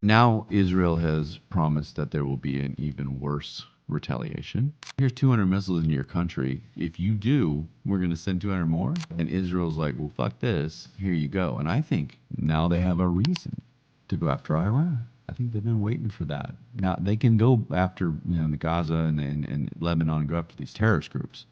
Now Israel has promised that there will be an even worse retaliation. Here's 200 missiles in your country. If you do, we're going to send 200 more. And Israel's like, well, fuck this. Here you go. And I think now they have a reason to go after Iran. I think they've been waiting for that. Now they can go after the Gaza and Lebanon and go after these terrorist groups.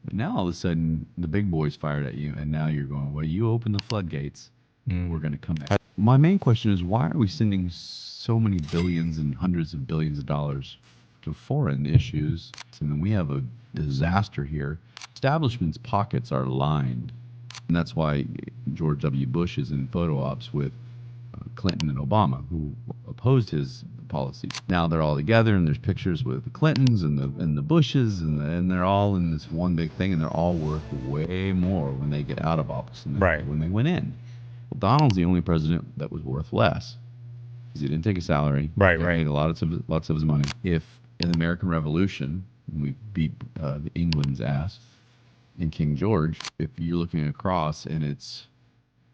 But now all of a sudden the big boys fired at you, and now you're going, well, you open the floodgates. We're going to come back. My main question is, why are we sending so many billions and hundreds of billions of dollars to foreign issues? And then we have a disaster here. Establishment's pockets are lined. And that's why George W. Bush is in photo ops with Clinton and Obama, who opposed his policies. Now they're all together, and there's pictures with the Clintons and the Bushes, and they're all in this one big thing, and they're all worth way more when they get out of office than when they went in. Well, Donald's the only president that was worth less because he didn't take a salary. He paid lots of his money. If in the American Revolution we beat England's ass in King George, if you're looking across and it's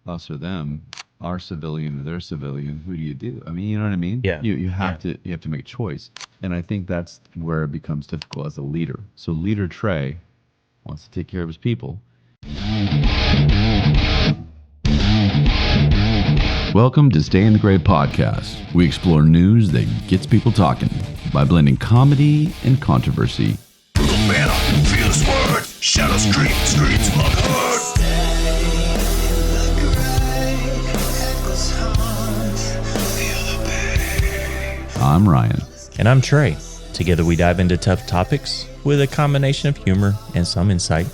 us or them, our civilian or their civilian, who do you do? I mean, you know what I mean? Yeah. You have to make a choice, and I think that's where it becomes difficult as a leader. So Leader Trey wants to take care of his people. Welcome to Stay in the Gray podcast. We explore news that gets people talking by blending comedy and controversy. Brutal banner, fearless word, shadow streets, Butthurt. I'm Ryan. And I'm Trey. Together we dive into tough topics with a combination of humor and some insight.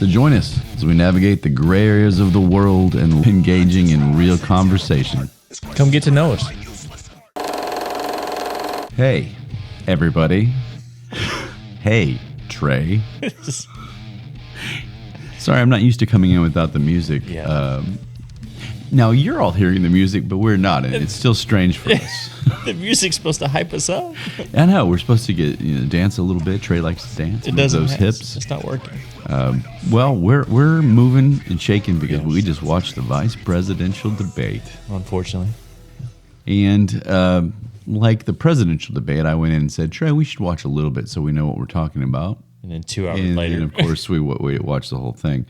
So join us as we navigate the gray areas of the world and engaging in real conversation. Come get to know us. Hey, everybody. Hey, Trey. Sorry, I'm not used to coming in without the music. Yeah. Now, you're all hearing the music, but we're not, and it's still strange for us. The music's supposed to hype us up. I know, we're supposed to get dance a little bit. Trey likes to dance. It doesn't. Those hips. It's not working. Well, we're moving and shaking because we just watched the vice presidential debate. Unfortunately. And like the presidential debate, I went in and said, Trey, we should watch a little bit so we know what we're talking about. And then 2 hours later. And of course, we watched the whole thing.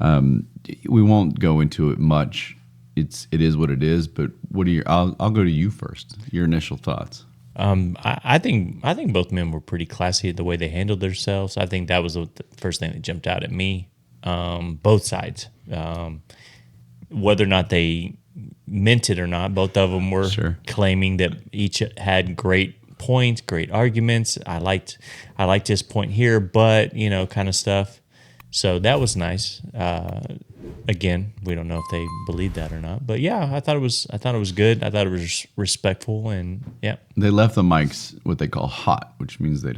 We won't go into it much. It is what it is. But what are your? I'll go to you first. Your initial thoughts. I think both men were pretty classy at the way they handled themselves. I think that was the first thing that jumped out at me. Both sides, whether or not they meant it or not, both of them were claiming that each had great points, great arguments. I liked his point here, but kind of stuff. So that was nice. Again, we don't know if they believe that or not, but yeah, I thought it was good. I thought it was respectful, and yeah. They left the mics what they call hot, which means they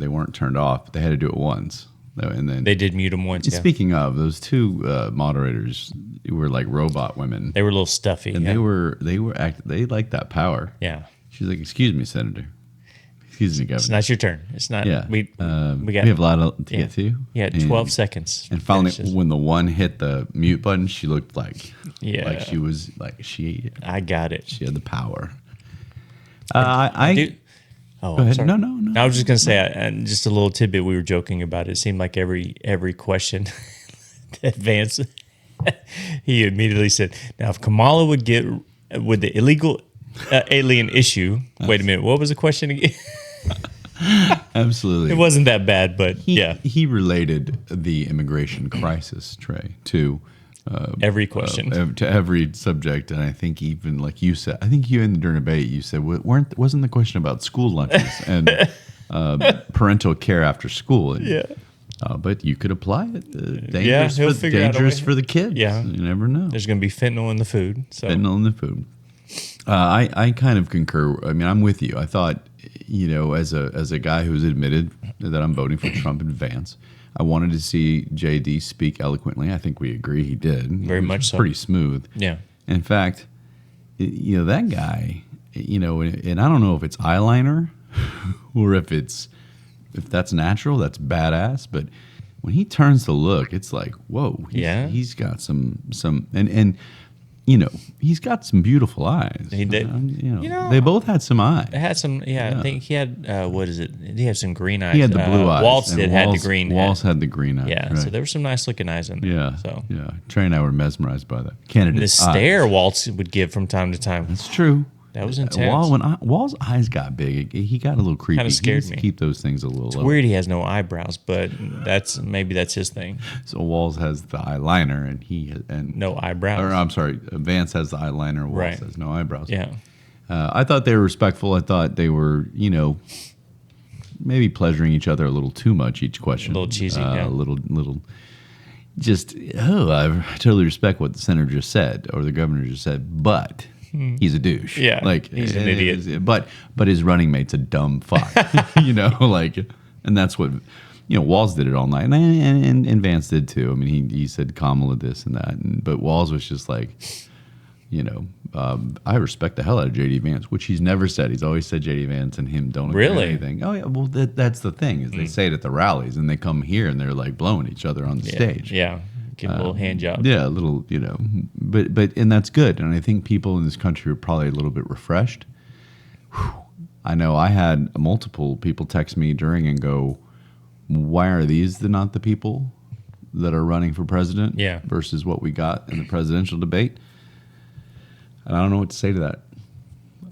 weren't turned off, but they had to do it once, and then they did mute them once. Yeah. Speaking of those two moderators, were like robot women. They were a little stuffy, and they liked that power. Yeah. She's like, "Excuse me, Senator. Excuse me, Governor. It's not your turn. It's not. Yeah. We have a lot to get to. Yeah, 12 seconds. And finally, when the one hit the mute button, she looked like she was I got it. She had the power. Go ahead. Sorry. No. I was just gonna say, and just a little tidbit. We were joking about it. It seemed like every question that Vance, he immediately said, "Now, if Kamala would get with the illegal alien issue." Wait a minute. What was the question again? Absolutely. It wasn't that bad, but he related the immigration crisis, Trey, to every question, to every subject, and I think even like you said, I think you in the during debate you said wasn't the question about school lunches and parental care after school, and, but you could apply it. Dangerous for the kids. Yeah, you never know. There's going to be fentanyl in the food. So. Fentanyl in the food. I kind of concur. I mean, I'm with you. I thought, as a guy who's admitted that I'm voting for Trump and Vance, I wanted to see JD speak eloquently. I think we agree he did. Very much so. Pretty smooth. Yeah. In fact, that guy, and I don't know if it's eyeliner or if that's natural, that's badass, but when he turns to look, it's like, whoa. He's got some and he's got some beautiful eyes. He did. They both had some eyes. It had some. Yeah, I think he had. What is it? He had some green eyes. He had the blue eyes. Walz and had the green. Walz had the green eyes. Yeah, right. so there were some nice looking eyes in there. Yeah. So yeah. Trey and I were mesmerized by that. Candidate. the stare Walz would give from time to time. That's true. That was intense. Wall's eyes got big, he got a little creepy. Kinda scared he me. Keep those things a little It's low. weird he has no eyebrows, but maybe that's his thing. So Walz has the eyeliner, and No eyebrows. Or I'm sorry, Vance has the eyeliner. Walz Right. has no eyebrows. Yeah. I thought they were respectful. I thought they were, maybe pleasuring each other a little too much each question. A little cheesy, yeah. A little. Just I totally respect what the senator just said or the governor just said, but. He's a douche. Yeah, like he's an idiot. But his running mate's a dumb fuck. And that's what Walz did it all night, and Vance did too. I mean, he said Kamala this and that, but Walz was just like, I respect the hell out of JD Vance, which he's never said. He's always said JD Vance and him don't agree with Really? anything. Oh yeah, well that's the thing is they say it at the rallies and they come here and they're like blowing each other on the stage. Yeah. Give a little hand job. Yeah, a little, but that's good. And I think people in this country are probably a little bit refreshed. Whew. I know I had multiple people text me during and go, why are these not the people that are running for president versus what we got in the presidential debate? And I don't know what to say to that.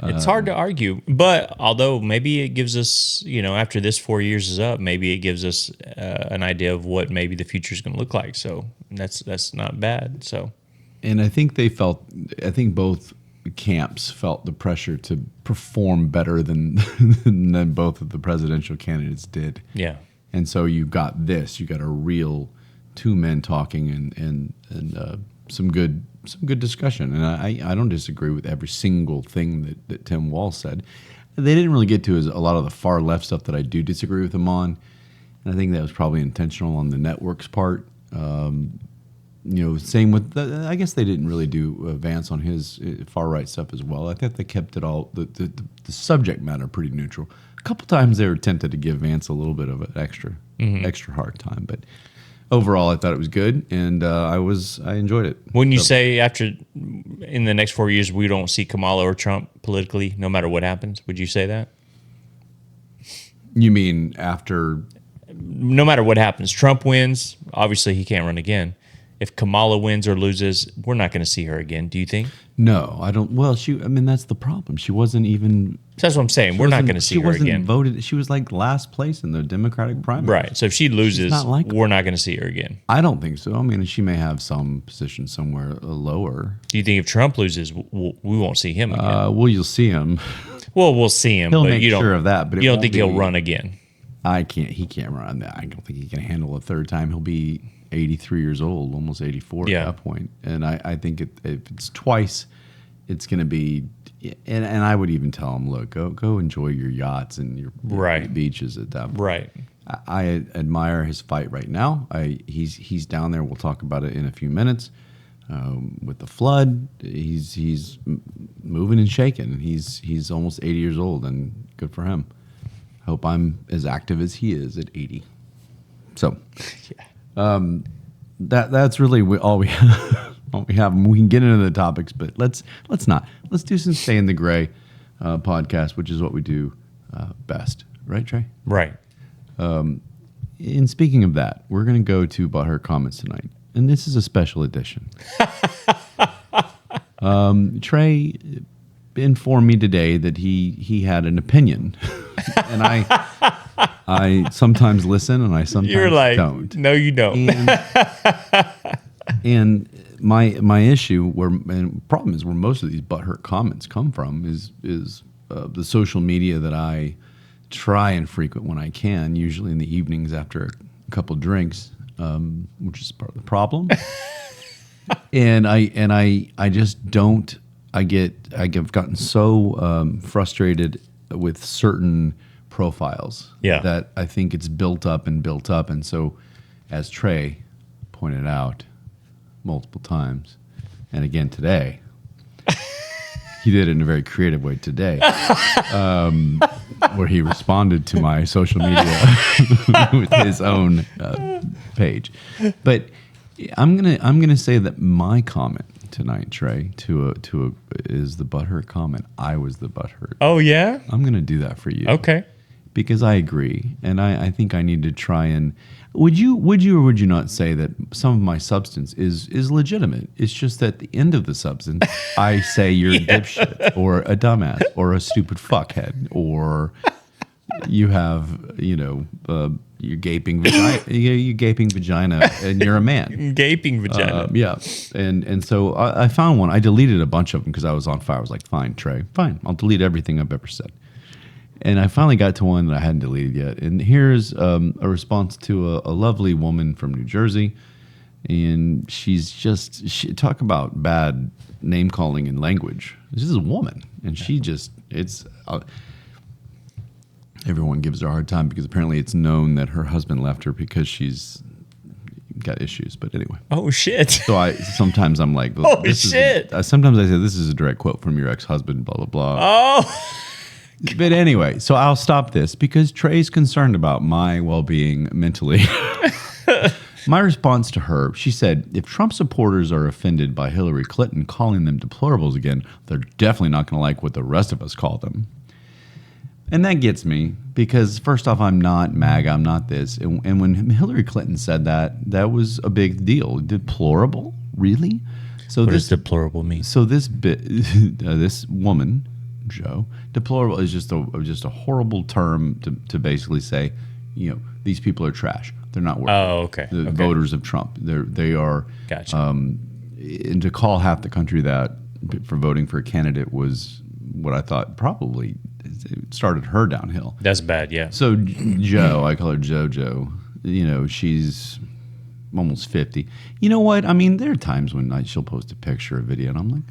It's hard to argue, but although maybe it gives us, after this 4 years is up, maybe it gives us an idea of what maybe the future is going to look like. So that's not bad. So, and I think both camps felt the pressure to perform better than than both of the presidential candidates did. Yeah. And so you got a real two men talking and some good discussion. And I don't disagree with every single thing that Tim Walz said. They didn't really get to a lot of the far left stuff that I do disagree with him on. And I think that was probably intentional on the network's part. Same with, I guess they didn't really do Vance on his far right stuff as well. I think they kept it all, the subject matter pretty neutral. A couple times they were tempted to give Vance a little bit of an extra hard time, but overall I thought it was good, and I enjoyed it. Wouldn't you say in the next 4 years we don't see Kamala or Trump politically, no matter what happens? Would you say that? You mean after? No matter what happens, Trump wins. Obviously, he can't run again. If Kamala wins or loses, we're not going to see her again. Do you think? No, I don't. Well, that's the problem. She wasn't even. That's what I'm saying. We're not going to see her again. She wasn't voted. She was like last place in the Democratic primary. Right. So if she loses, we're not going to see her again. I don't think so. I mean, she may have some position somewhere lower. Do you think if Trump loses, we won't see him again? Well, you'll see him. Well, we'll see him. He'll but make you don't, sure of that. But you don't think he'll run again? He can't run that. I don't think he can handle a third time. He'll be 83 years old, almost 84 at that point. And I think if it's twice, it's going to be. And I would even tell him, look, go enjoy your yachts and your beaches at that point. Right. I admire his fight right now. He's down there. We'll talk about it in a few minutes. With the flood, he's moving and shaking. He's almost 80 years old, and good for him. I hope I'm as active as he is at 80. So, that's really all we have. We can get into the topics, but let's not. Let's do some Stay in the Gray podcast, which is what we do best. Right, Trey? Right. And speaking of that, we're going to go to Butthurt comments tonight. And this is a special edition. Trey informed me today that he had an opinion. And I sometimes listen and I sometimes don't. No, you don't. And my issue and problem is where most of these butthurt comments come from is the social media that I try and frequent when I can, usually in the evenings after a couple drinks, which is part of the problem. and I just don't. I've gotten so frustrated with certain profiles that I think it's built up. And so, as Trey pointed out multiple times, and again today, he did it in a very creative way today, where he responded to my social media with his own page. But I'm gonna say that my comment tonight, Trey. Is the butthurt comment? I was the butthurt. Oh yeah. I'm gonna do that for you. Okay. Because I agree, and I think I need to try and. Would you or would you not say that some of my substance is legitimate? It's just that at the end of the substance, I say you're a dipshit or a dumbass or a stupid fuckhead or you have your gaping vagina, you gaping vagina, and you're a man. Gaping vagina. Yeah, and so I found one. I deleted a bunch of them because I was on fire. I was like, fine, Trey, fine, I'll delete everything I've ever said. And I finally got to one that I hadn't deleted yet. And here's a response to a lovely woman from New Jersey. And talk about bad name calling and language. This is a woman. And everyone gives her a hard time because apparently it's known that her husband left her because she's got issues. But anyway. Oh, shit. So sometimes I'm like, well, sometimes I say, this is a direct quote from your ex-husband, blah, blah, blah. Oh, but anyway, so I'll stop this because Trey's concerned about my well-being mentally. My response to her, she said, if Trump supporters are offended by Hillary Clinton calling them deplorables again, they're definitely not going to like what the rest of us call them. And that gets me because first off, I'm not MAGA, I'm not this. And when Hillary Clinton said that was a big deal. Deplorable? Really? So what does deplorable mean? So this this woman, Joe, deplorable is just a horrible term to basically say, these people are trash. They're not worth the voters of Trump. They are. Gotcha. And to call half the country that for voting for a candidate was what I thought probably started her downhill. That's bad, yeah. So Joe, I call her JoJo. She's almost 50. You know what? I mean, there are times when she'll post a picture or video, and I'm like,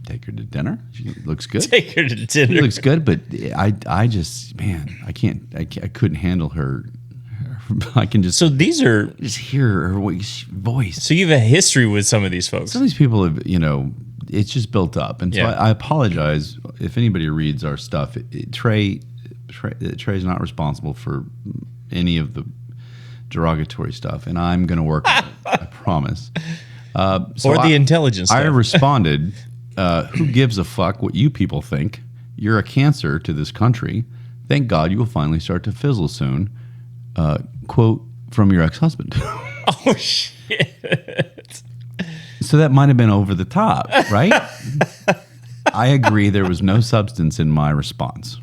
take her to dinner. She looks good. Take her to dinner. She looks good, but I just, man, I couldn't handle her. I can just. So these are just hear her voice. So you have a history with some of these folks. Some of these people have, it's just built up, and so I apologize if anybody reads our stuff. Trey's not responsible for any of the derogatory stuff, and I'm going to work on it. I promise. Or the intelligence stuff. I responded. Who gives a fuck what you people think? You're a cancer to this country. Thank God you will finally start to fizzle soon. Quote from your ex-husband. Oh, shit. So that might have been over the top, right? I agree there was no substance in my response.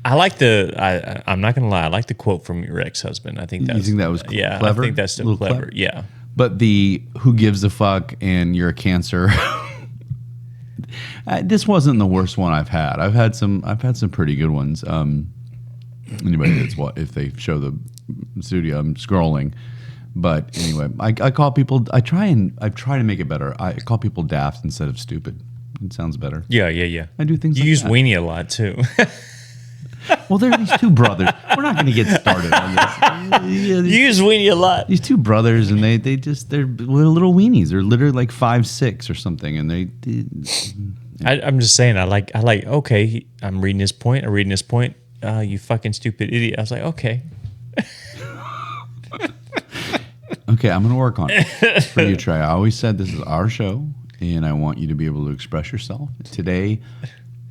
I like I'm not going to lie, I like the quote from your ex-husband. I think you think that was clever? I think that's still clever. Yeah. But the who gives a fuck and you're a cancer... this wasn't the worst one I've had. I've had some pretty good ones. Anybody that's if they show the studio, I'm scrolling. But anyway, I call people. I try to make it better. I call people daft instead of stupid. It sounds better. Yeah. I do things. You like use that. weenie a lot too. Well, there are these two brothers. We're not going to get started on this. You use weenie a lot. These two brothers, and they're little weenies. They're literally like 5'6" or something, and I'm just saying. I like. Okay, I'm reading this point. You fucking stupid idiot. I was like, okay. Okay, I'm going to work on it for you, Trey. I always said this is our show, and I want you to be able to express yourself. Today,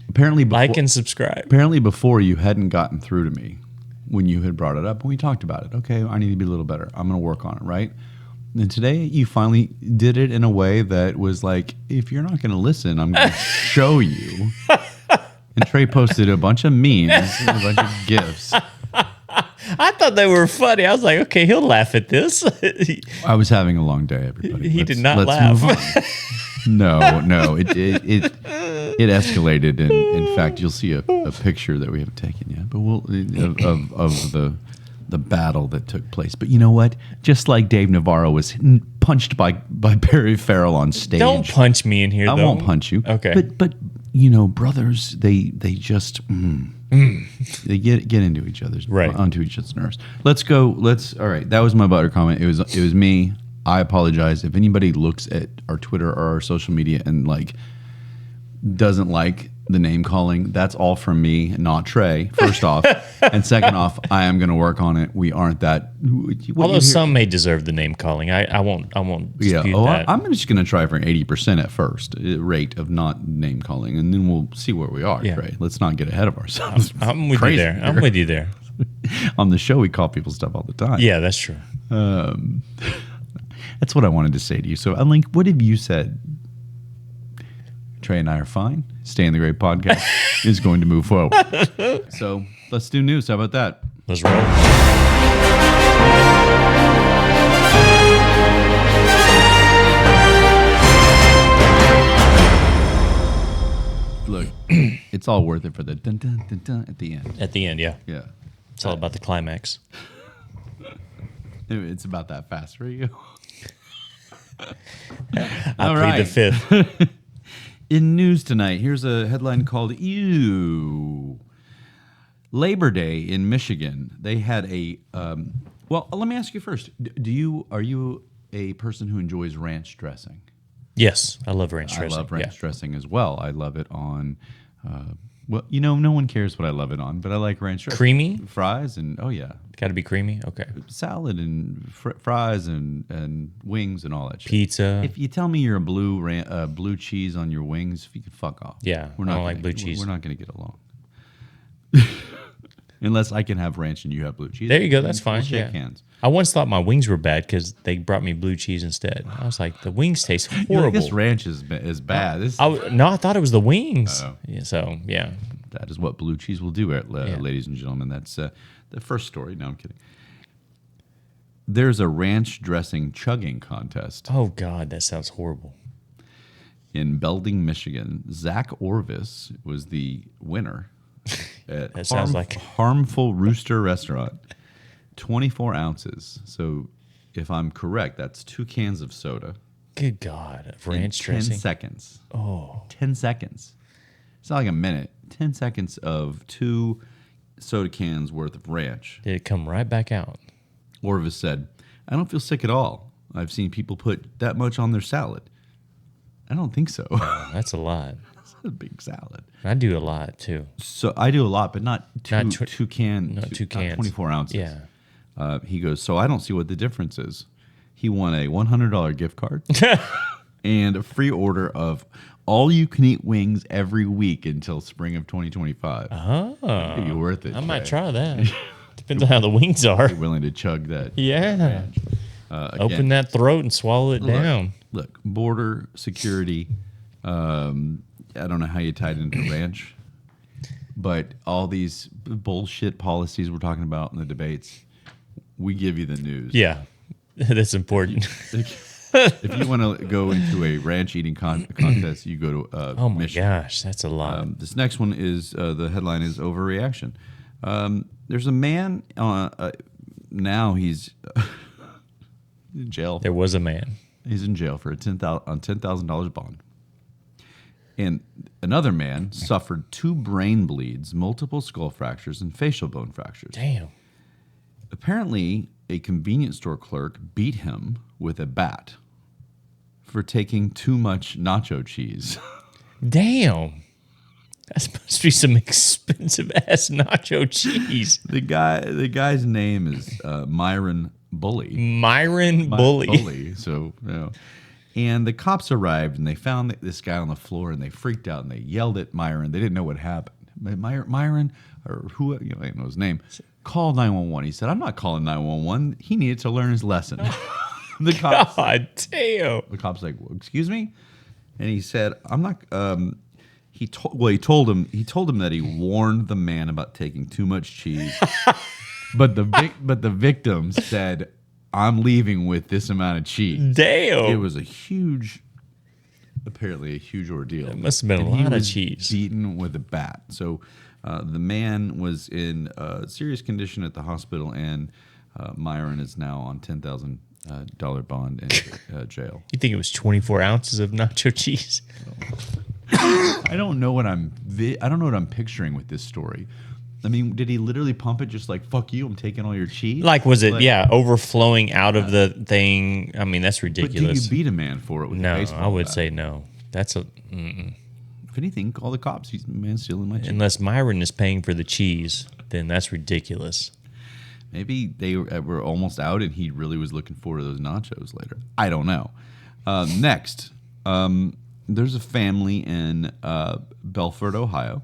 apparently... like and subscribe. Apparently before you hadn't gotten through to me when you had brought it up, and we talked about it. Okay, I need to be a little better. I'm going to work on it, right? And today, you finally did it in a way that was like, if you're not going to listen, I'm going to show you. And Trey posted a bunch of memes and a bunch of GIFs. I thought they were funny. I was like, okay, he'll laugh at this. I was having a long day, everybody. He did not laugh. No, it escalated, and in fact, you'll see a picture that we haven't taken yet. But of the battle that took place. But you know what? Just like Dave Navarro was punched by Barry Farrell on stage. Don't punch me in here. I won't punch you. Okay. But brothers, they just they get into each other's onto each other's nerves. Let's go. All right. That was my butter comment. It was me. I apologize if anybody looks at our Twitter or our social media and like doesn't like the name calling. That's all from me, not Trey, first off. And second off, I am going to work on it. We aren't that. Although some may deserve the name calling. I won't dispute that. I'm just going to try for an 80% at first rate of not name calling, and then we'll see where we are, Trey. Let's not get ahead of ourselves. I'm with you there. I'm with you there. On the show, we call people stuff all the time. Yeah, that's true. That's what I wanted to say to you. So, Link, what have you said? Trey and I are fine. Stay in the Great podcast is going to move forward. So let's do news. How about that? Let's roll. Look, it's all worth it for the dun dun dun dun at the end. At the end, yeah. Yeah. It's all about the climax. It's about that fast for you. I plead the fifth. In news tonight, here's a headline called Ew. Labor Day in Michigan. They had a well, let me ask you first. Are you a person who enjoys ranch dressing? Yes, I love ranch dressing. I love ranch dressing as well. I love it on well, no one cares what I love it on, but I like ranch dressing. Creamy? Fries and Got to be creamy? Okay. salad and fries and wings and all that shit. Pizza. If you tell me you're a blue cheese on your wings, you can fuck off. Yeah, I don't like blue cheese. We're not going to get along. Unless I can have ranch and you have blue cheese. There you go. That's fine. We'll shake Yeah. hands. I once thought my wings were bad because they brought me blue cheese instead. I was like, the wings taste You're horrible. like, this ranch is bad. No, I thought it was the wings. Oh. Yeah, so, yeah. That is what blue cheese will do, ladies and gentlemen. That's the first story. No, I'm kidding. There's a ranch dressing chugging contest Oh, God, that sounds horrible. in Belding, Michigan. Zach Orvis was the winner at That sounds like- Harmful Rooster Restaurant. 24 ounces. So if I'm correct, that's 2 cans of soda. Good God. in Ranch 10 dressing. seconds. Oh. 10 seconds. It's not like a minute. 10 seconds of 2 soda cans worth of ranch. Did it come right back out? Orvis said, I don't feel sick at all. I've seen people put that much on their salad. I don't think so. That's a lot. That's a big salad. I do a lot, too. So I do a lot, but not two cans. 24 ounces. Yeah. He goes, so I don't see what the difference is. He won a $100 gift card and a free order of all-you-can-eat wings every week until spring of 2025. It'd be worth it. I might Trey. try that. Depends on how the wings are. You're willing to chug that. Yeah. Again, Open that throat and swallow it down. Look, border security. I don't know how you tied into ranch, but all these bullshit policies we're talking about in the debates, we give you the news. Yeah. That's important. If you want to go into a ranch eating contest, you go to Oh my Michigan. gosh, that's a lot. This next one is the headline is overreaction. There's a man now he's in jail. There was a man. He's in jail for a $10,000 bond. And another man suffered 2 brain bleeds, multiple skull fractures, and facial bone fractures. Damn. Apparently, a convenience store clerk beat him with a bat for taking too much nacho cheese. Damn. That must be some expensive ass nacho cheese. The guy's name is Myron Bully. Myron Bully. So, and the cops arrived and they found this guy on the floor and they freaked out and they yelled at Myron. They didn't know what happened. Myron, or who, I don't know his name, called 911. He said, I'm not calling 911. He needed to learn his lesson. The cops, God damn. the cop's like, well, excuse me? And he said, I'm not, he told him that he warned the man about taking too much cheese. But the victim said, I'm leaving with this amount of cheese. Damn. It was apparently a huge ordeal. It must have been And a he lot of was cheese. beaten with a bat. So the man was in serious condition at the hospital, and Myron is now on $10,000 bond in jail. You think it was 24 ounces of nacho cheese? I don't know what I'm picturing with this story. I mean, did he literally pump it just like, fuck you, I'm taking all your cheese? Like, was it, overflowing out of the thing? I mean, that's But do ridiculous. you beat a man for it with a No, baseball I would bat? say no. That's a. $50 if anything, call the cops. He's man stealing my cheese. Unless Myron is paying for the cheese, then that's ridiculous. Maybe they were almost out and he really was looking forward to those nachos later. I don't know. Next, there's a family in Belford, Ohio,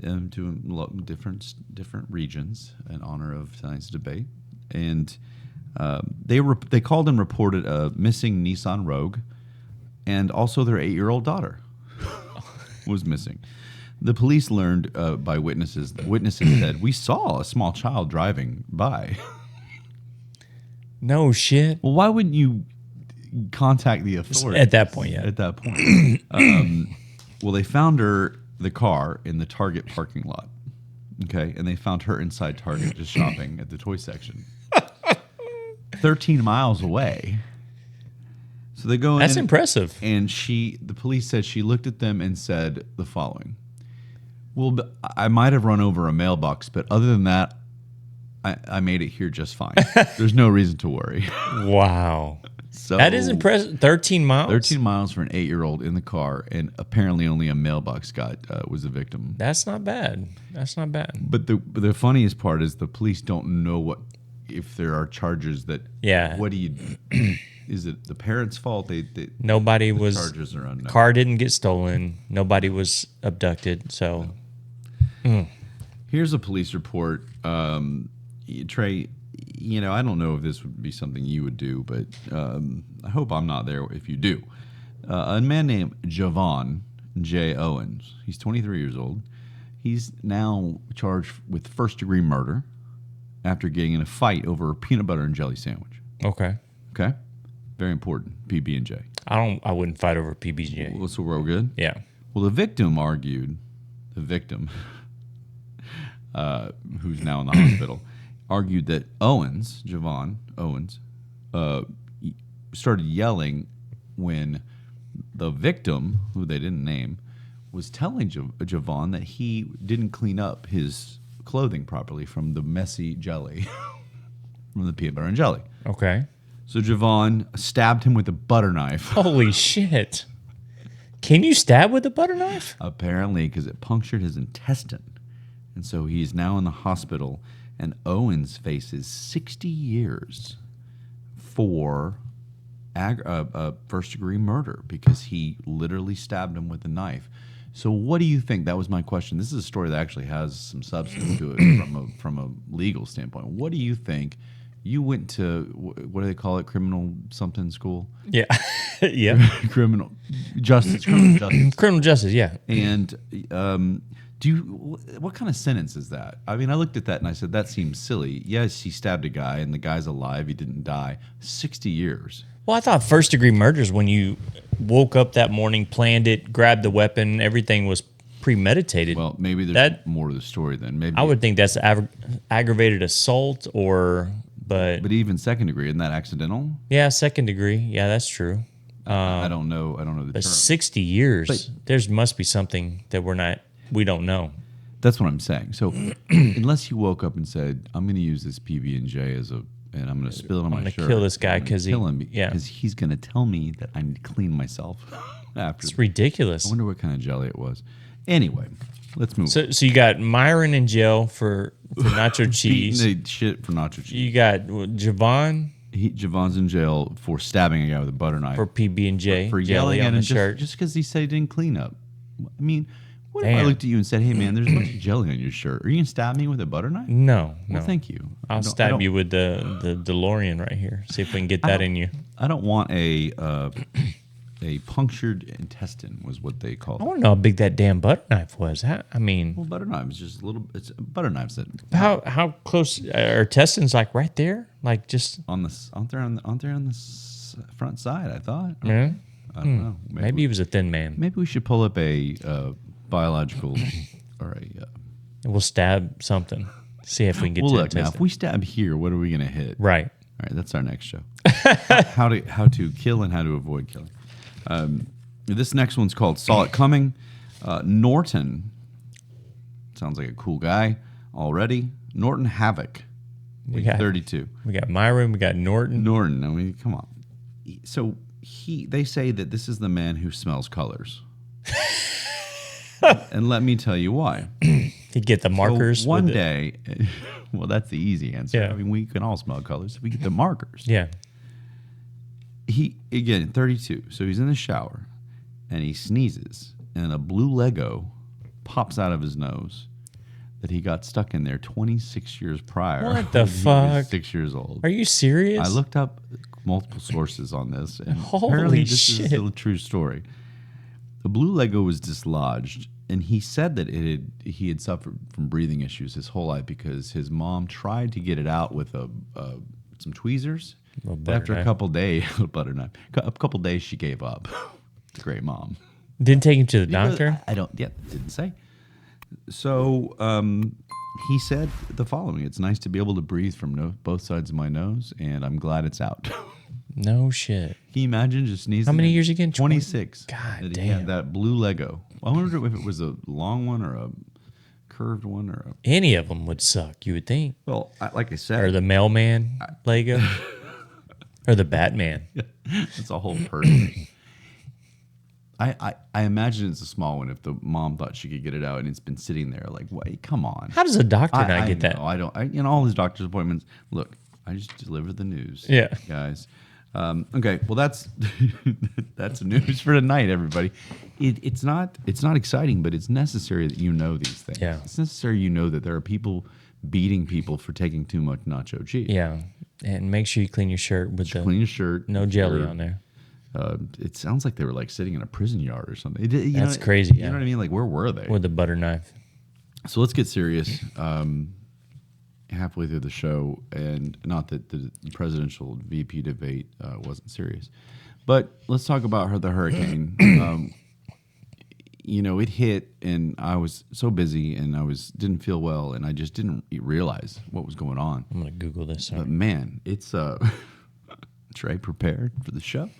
doing different regions in honor of tonight's debate. And they called and reported a missing Nissan Rogue, and also their 8-year-old daughter was missing. The police learned by witnesses. Witnesses said, "We saw a small child driving by." No shit. Well, why wouldn't you contact the authorities At that point, yeah. At that point, well, they found the car in the Target parking lot. Okay, and they found her inside Target just shopping at the toy section, 13 miles away. So they go in. That's impressive. And the police said she looked at them and said the following: "Well, I might have run over a mailbox, but other than that, I made it here just fine. There's no reason to worry." Wow. So That is impressive. 13 miles? 13 miles for an 8-year-old in the car, and apparently only a mailbox was the victim. That's not bad. That's not bad. But the funniest part is the police don't know if there are charges that. Yeah. What do you? Is it the parents' fault? Nobody was. Charges are unknown. Car didn't get stolen. Nobody was abducted. So. Here's a police report. Trey, I don't know if this would be something you would do, but I hope I'm not there if you do. A man named Javon J. Owens. He's 23 years old. He's now charged with first-degree murder after getting in a fight over a peanut butter and jelly sandwich. Okay. Okay? Very important, PB&J. I wouldn't fight over PB&J. Well, so we're good? Yeah. Well, the victim, who's now in the hospital, argued that Javon Owens, started yelling when the victim, who they didn't name, was telling Javon that he didn't clean up his clothing properly from the messy jelly, from the peanut butter and jelly. Okay. So Javon stabbed him with a butter knife. Holy shit. Can you stab with a butter knife? Apparently, because it punctured his intestine. And so he's now in the hospital, and Owens faces 60 years for first-degree murder because he literally stabbed him with a knife. So what do you think? That was my question. This is a story that actually has some substance to it from a legal standpoint. What do you think? You went to, what do they call it, criminal something school? Yeah. Yeah. Criminal justice. Criminal justice, yeah. And what kind of sentence is that? I mean, I looked at that and I said, that seems silly. Yes, he stabbed a guy and the guy's alive. He didn't die. 60 years. Well, I thought first-degree murder is when you woke up that morning, planned it, grabbed the weapon, everything was premeditated. Well, maybe there's more to the story then. Maybe I would think that's aggravated assault but even second degree, isn't that accidental? Yeah, second degree. Yeah, that's true. I don't know the But term. 60 years, there must be something that we don't know. That's what I'm saying. So unless you woke up and said, I'm going to use this PB&J and I'm going to spill it on my shirt. I'm going to kill this guy because he's going to tell me that I need to clean myself after. It's ridiculous. I wonder what kind of jelly it was. Anyway, let's move on. So you got Myron in jail for nacho cheese. Beating the shit for nacho cheese. You got Javon. Javon's in jail for stabbing a guy with a butter knife. For PB&J. For yelling at him just because he said he didn't clean up. I mean, what if I looked at you and said, hey, man, there's a bunch of jelly on your shirt. Are you going to stab me with a butter knife? No. Well, thank you. I'll stab you with the DeLorean right here. See if we can get that in you. I don't want a punctured intestine was what they called it. I want to know how big that damn butter knife was. Well, butter knife is just it's butter knives that. How close are intestines? Like right there, like just on the front side. I thought. Yeah. I don't know. Maybe he was a thin man. Maybe we should pull up a biological or a. We'll stab something. See if we can get to look intestine. now. If we stab here, what are we going to hit? Right. All right. That's our next show. how to kill and how to avoid killing. This next one's called Saw It Coming. Norton. Sounds like a cool guy already. Norton Havoc. We got 32. We got Myron. We got Norton. Norton. I mean, come on. So they say that this is the man who smells colors. and let me tell you why. To get the markers. So one with it. day, well, that's the easy answer. Yeah. I mean, we can all smell colors. We get the markers. Yeah. He, again, 32. So he's in the shower and he sneezes and a blue Lego pops out of his nose that he got stuck in there 26 years prior. What the when he was fuck? 6 years old. Are you serious? I looked up multiple sources on this, and Holy apparently this shit. is still a true story. The blue Lego was dislodged, and he said that he had suffered from breathing issues his whole life because his mom tried to get it out with some tweezers. But after a couple days, butter knife. A couple days, she gave up. Great mom. Didn't take him to the doctor? I don't. Yeah, didn't say. So he said the following: "It's nice to be able to breathe from both sides of my nose, and I'm glad it's out." No shit. Can you imagine just sneezing? How many years again? 26. God that damn. He had that blue Lego. I wonder if it was a long one or a curved one or a. Any of them would suck, you would think. Well, like I said, Or the mailman Lego. Or the Batman. it's a whole person. I imagine it's a small one if the mom thought she could get it out and it's been sitting there like, wait, come on. How does a doctor not I get that? know, I don't. In all his doctor's appointments, look, I just deliver the news. Yeah. Guys. Okay, well that's that's news for tonight, everybody. It's not exciting, but it's necessary that you know these things. Yeah. It's necessary you know that there are people beating people for taking too much nacho cheese. Yeah. And make sure you clean your shirt with Clean your shirt. no jelly on there. It sounds like they were like sitting in a prison yard or something. That's crazy, You yeah. know what I mean? Like, where were they? With the butter knife. So let's get serious. Halfway through the show, and not that the presidential VP debate wasn't serious, but let's talk about the hurricane. It hit, and I was so busy, and didn't feel well, and I just didn't realize what was going on. I'm going to Google this. Sorry. But man, it's Trey prepared for the show.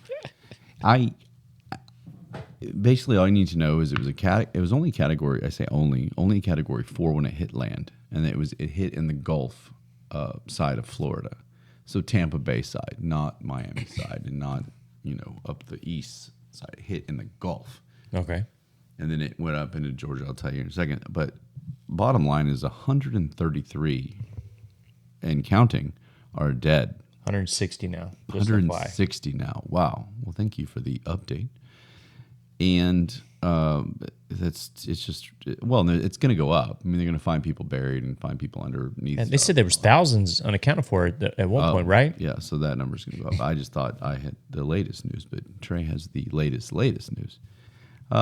Basically all you need to know is it was only category. I say only category 4 when it hit land, and it hit in the Gulf side of Florida, so Tampa Bay side, not Miami side, and not up the east side. It hit in the Gulf, Okay. and then it went up into Georgia. I'll tell you in a second. But bottom line is 133 and counting are dead. 160 now. Just FYI. 160 now. Wow. Well, thank you for the update. And it's going to go up. I mean, they're going to find people buried and find people underneath. And they said there was thousands unaccounted for at one point, right? Yeah, so that number's going to go up. I just thought I had the latest news, but Trey has the latest news.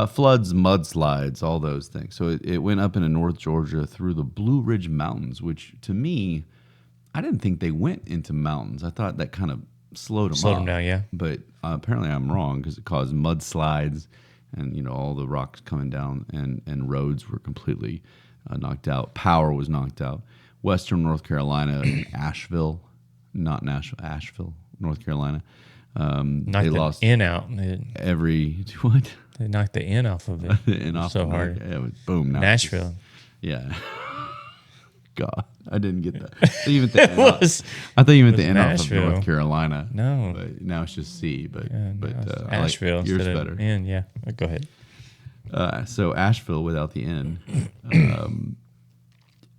Floods, mudslides, all those things. So it went up into North Georgia through the Blue Ridge Mountains, which to me, I didn't think they went into mountains. I thought that kind of slowed them down, yeah. But apparently I'm wrong because it caused mudslides and, all the rocks coming down and roads were completely knocked out. Power was knocked out. Western North Carolina, Asheville, not Nashville, Asheville, North Carolina. Knocked they the lost N out. every, what? They knocked the N off of it. And off so of hard. It was boom. Now it's just- Nashville. Yeah. God, I didn't get that. I thought you meant the N was- I thought you meant it the was N off of Nashville. North Carolina. No. But now it's just C. But Yeah, but no, it's I like Asheville yours instead better. of N. Yeah. Go ahead. So Asheville without the N.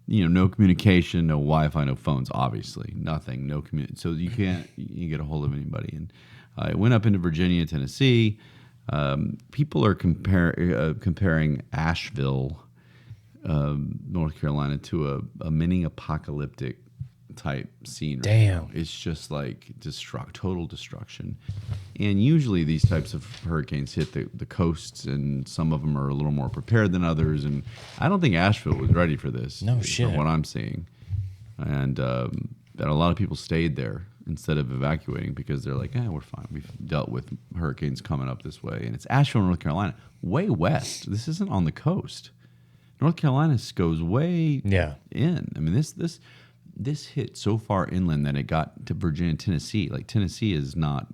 No communication, no Wi-Fi, no phones. Obviously, nothing. No community. So you can't get a hold of anybody. And it went up into Virginia, Tennessee. People are comparing Asheville, North Carolina, to a mini apocalyptic type scene. right Damn. now. It's just like total destruction. And usually these types of hurricanes hit the coasts, and some of them are a little more prepared than others. And I don't think Asheville was ready for this. No shit. From what I'm seeing. And that a lot of people stayed there instead of evacuating because they're like, we're fine. We've dealt with hurricanes coming up this way. And it's Asheville, North Carolina, way west. This isn't on the coast. North Carolina goes way in. I mean, this hit so far inland that it got to Virginia and Tennessee. Like, Tennessee is not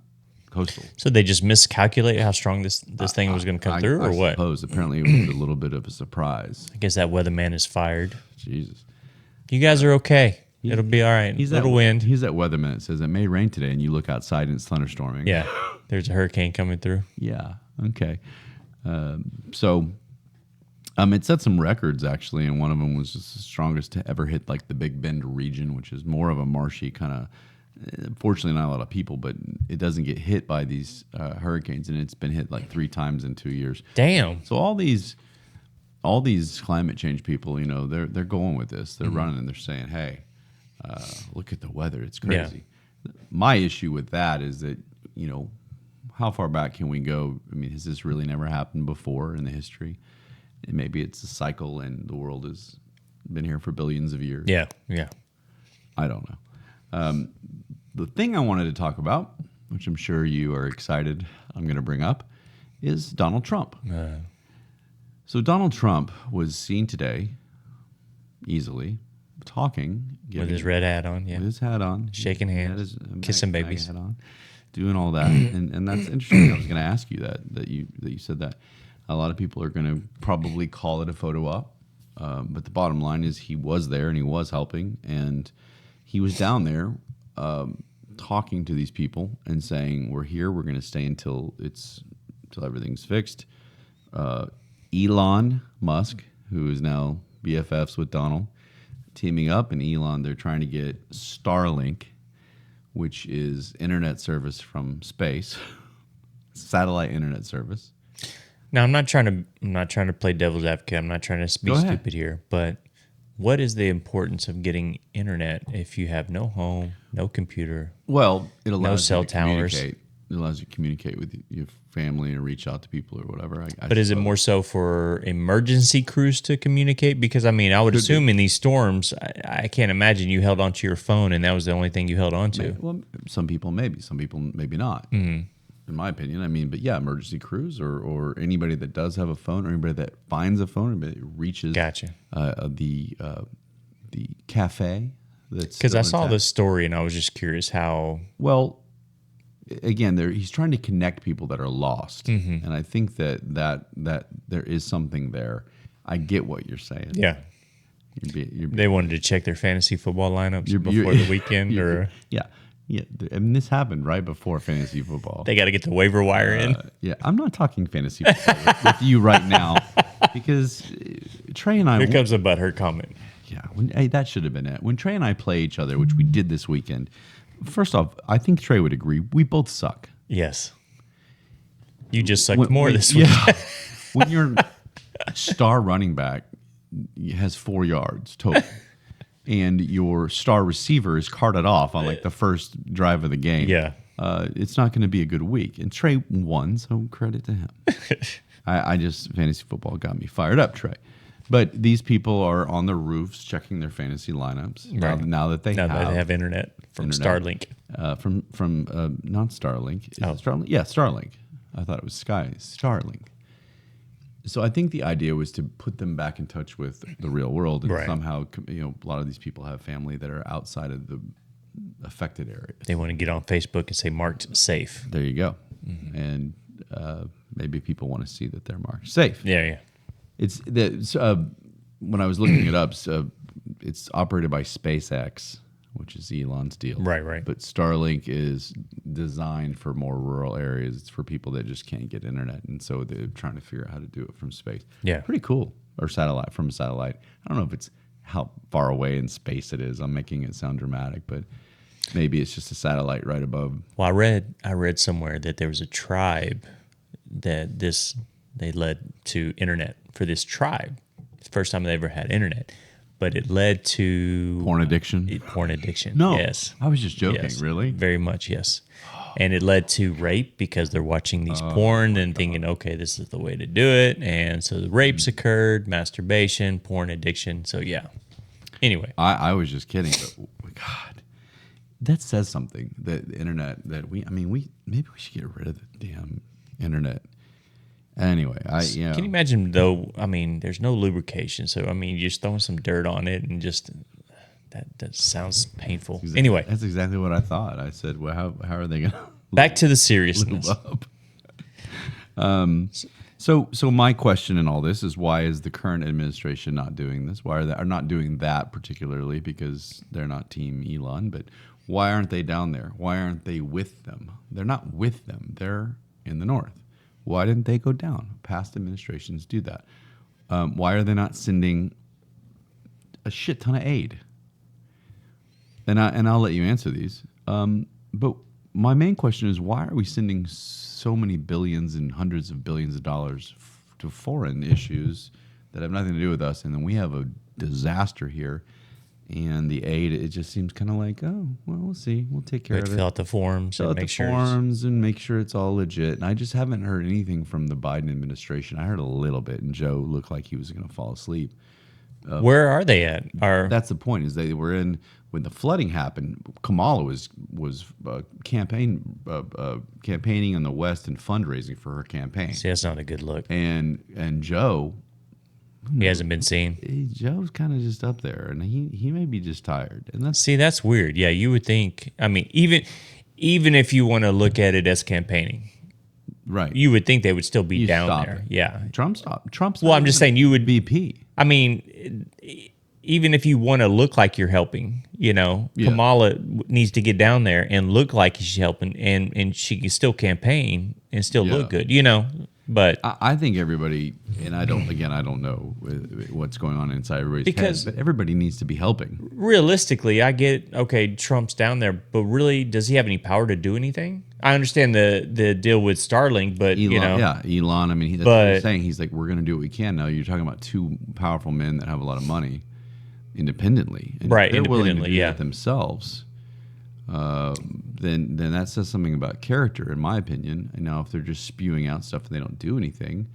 coastal. So they just miscalculated how strong this thing was going to come through, or what? I suppose. Apparently, it was a little bit of a surprise. I guess that weatherman is fired. Jesus. You guys are okay. It'll be all right. Little wind. He's that weatherman that says it may rain today, and you look outside and it's thunderstorming. Yeah. There's a hurricane coming through. Yeah. Okay. So It set some records actually, and one of them was just the strongest to ever hit like the Big Bend region, which is more of a marshy kind of. Fortunately, not a lot of people, but it doesn't get hit by these hurricanes, and it's been hit like 3 times in 2 years. Damn. So all these climate change people, they're going with this. They're running and they're saying, "Hey, look at the weather; it's crazy." Yeah. My issue with that is that how far back can we go? I mean, has this really never happened before in the history? And maybe it's a cycle, and the world has been here for billions of years. Yeah. I don't know. The thing I wanted to talk about, which I'm sure you are excited I'm going to bring up, is Donald Trump. So Donald Trump was seen today, easily, talking. With his red hat on, yeah. With his hat on. Shaking hands, kissing babies. Hat on, doing all that. and that's interesting. I was going to ask you that you said that. A lot of people are going to probably call it a photo op. But the bottom line is he was there and he was helping. And he was down there talking to these people and saying, we're here, we're going to stay until everything's fixed. Elon Musk, who is now BFFs with Donald, teaming up, and Elon, they're trying to get Starlink, which is internet service from space, satellite internet service. Now, I'm not trying to play devil's advocate. I'm not trying to be stupid here, but what is the importance of getting internet if you have no home, no computer? Well, it allows no cell towers. It allows you to communicate with your family and reach out to people or whatever. But is it more so for emergency crews to communicate? Because, I mean, I would assume in these storms, I can't imagine you held onto your phone and that was the only thing you held onto. Well, some people maybe. Some people maybe not. Mm-hmm. In my opinion. I mean, but yeah, emergency crews or anybody that does have a phone or anybody that finds a phone, anybody that reaches the cafe. Because I saw this story and I was just curious how... Well, again, he's trying to connect people that are lost. Mm-hmm. And I think that there is something there. I get what you're saying. Yeah. They wanted to check their fantasy football lineups before the weekend? Yeah. Yeah, and this happened right before fantasy football. They got to get the waiver wire in. Yeah, I'm not talking fantasy football with you right now because Trey and I... Here comes a Butthurt comment. Yeah, that should have been it. When Trey and I play each other, which we did this weekend, first off, I think Trey would agree, we both suck. Yes. You just sucked more this week. Yeah. When your star running back has 4 yards total, and your star receiver is carted off on like the first drive of the game. Yeah. It's not going to be a good week. And Trey won, so credit to him. Fantasy football got me fired up, Trey. But these people are on the roofs checking their fantasy lineups now that they have internet from Starlink. From not Starlink. Is it Starlink? Yeah, Starlink. I thought it was Starlink. So I think the idea was to put them back in touch with the real world, and somehow, a lot of these people have family that are outside of the affected areas. They want to get on Facebook and say marked safe. There you go, and maybe people want to see that they're marked safe. Yeah. It's when I was looking it up, it's operated by SpaceX, which is Elon's deal. Right. But Starlink is designed for more rural areas. It's for people that just can't get internet. And so they're trying to figure out how to do it from space. Yeah. Pretty cool. Or from a satellite. I don't know if it's how far away in space it is. I'm making it sound dramatic, but maybe it's just a satellite right above. Well, I read somewhere that there was a tribe that they led to internet for this tribe. It's the first time they ever had internet. But it led to... Porn addiction? Porn addiction, no, yes. I was just joking, yes, really? Very much, yes. And it led to rape because they're watching these porn and thinking, okay, this is the way to do it. And so the rapes occurred, masturbation, porn addiction. So, yeah. Anyway. I was just kidding, but God, that says something. The internet, maybe we should get rid of the damn internet. Anyway, Can you imagine, though, there's no lubrication. So, you're just throwing some dirt on it and just, that sounds painful. Anyway. That's exactly what I thought. I said, well, how are they going to... Back to the seriousness. So my question in all this is, why is the current administration not doing this? Why are not doing that particularly? Because they're not Team Elon, but why aren't they down there? Why aren't they with them? They're not with them. They're in the north. Why didn't they go down? Past administrations do that. Why are they not sending a shit ton of aid? And I'll let you answer these. But my main question is, why are we sending so many billions and hundreds of billions of dollars to foreign issues that have nothing to do with us, and then we have a disaster here, and the aid, it just seems kind of like, oh, well, we'll see, we'll take care of it. Fill out the forms Fill and out the make sure. forms and make sure it's all legit. And I just haven't heard anything from the Biden administration. I heard a little bit, and Joe looked like he was going to fall asleep. Where are they at? That's the point. Is they were in when the flooding happened. Kamala was campaigning in the West and fundraising for her campaign. See, that's not a good look. And Joe, He hasn't been seen. Joe's kind of just up there, and he may be just tired. And that's weird. Yeah, you would think. I mean, even if you want to look at it as campaigning, right? You would think they would still be down there. It. Yeah, Trump's. Well, I'm just saying you would VP. I mean, even if you want to look like you're helping, Kamala needs to get down there and look like she's helping, and she can still campaign and still look good, But I think everybody, and I don't know what's going on inside everybody's head, but everybody needs to be helping. Realistically, I get, okay, Trump's down there, but really, does he have any power to do anything? I understand the deal with Starlink, but Elon, Elon. I mean, that's what he's saying. He's like, we're going to do what we can. Now you're talking about two powerful men that have a lot of money independently, and right? If they're willing to do that themselves. Then that says something about character, in my opinion. And now, if they're just spewing out stuff and they don't do anything,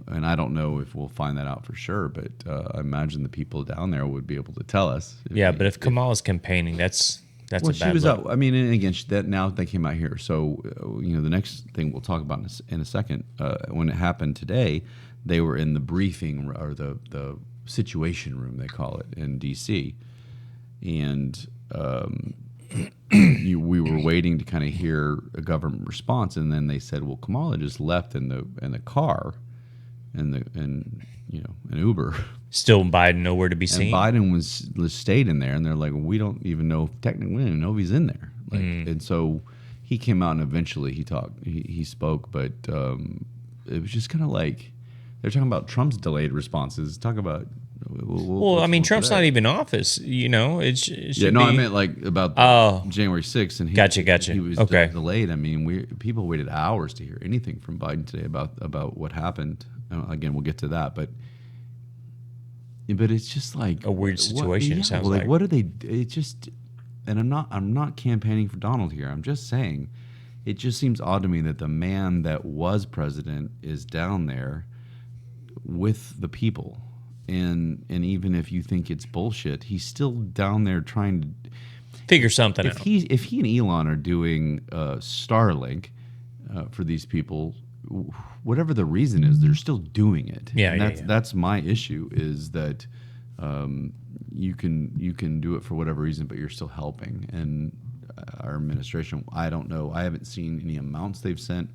and I don't know if we'll find that out for sure, but I imagine the people down there would be able to tell us. But if Kamala's campaigning, that's well, a bad she was look. out. I mean, and again, now they came out here. So the next thing we'll talk about in a second. When it happened today, they were in the briefing or the situation room, they call it, in D.C. And we were waiting to kind of hear a government response, and then they said, "Well, Kamala just left in the car, in an Uber." Still, Biden nowhere to be And seen. Biden was stayed in there, and they're like, "We don't even know technically. We don't even know if he's in there." Like, and so he came out, and eventually he spoke, but it was just kind of like they're talking about Trump's delayed responses. Talk about. Well, I mean, Trump's not even in office. It should be. I meant like about January 6th, and Gotcha. He was delayed. I mean, people waited hours to hear anything from Biden today about what happened. Again, we'll get to that, but it's just like a weird situation. It sounds like. What are they? It just, and I'm not campaigning for Donald here. I'm just saying, it just seems odd to me that the man that was president is down there with the people. And even if you think it's bullshit, he's still down there trying to figure something out. If he and Elon are doing Starlink for these people, whatever the reason is, they're still doing it. That's my issue, is that you can do it for whatever reason, but you're still helping. And our administration, I don't know. I haven't seen any amounts they've sent.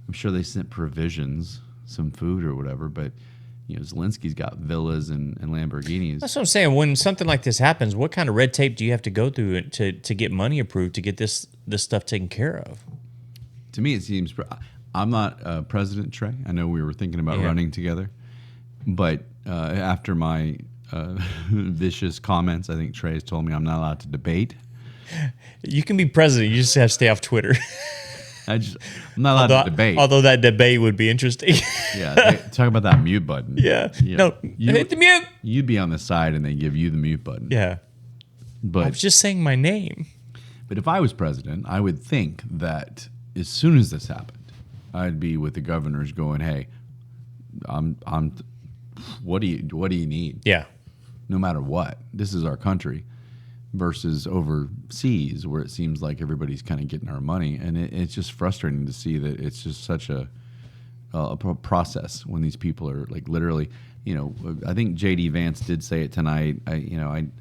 I'm sure they sent provisions, some food or whatever, but. Zelensky's got villas and Lamborghinis. That's what I'm saying. When something like this happens, what kind of red tape do you have to go through to get money approved to get this stuff taken care of? To me, it seems. I'm not President Trey. I know we were thinking about running together, but after my vicious comments, I think Trey has told me I'm not allowed to debate. You can be president. You just have to stay off Twitter. I'm not allowed to debate. Although that debate would be interesting. Talk about that mute button. No, hit the mute. You'd be on the side and they give you the mute button. Yeah. But I was just saying my name. But if I was president, I would think that as soon as this happened, I'd be with the governors going, "Hey, what do you need? Yeah. No matter what, this is our country." Versus overseas, where it seems like everybody's kind of getting our money, and it's just frustrating to see that it's just such a process when these people are like literally. I think JD Vance did say it tonight.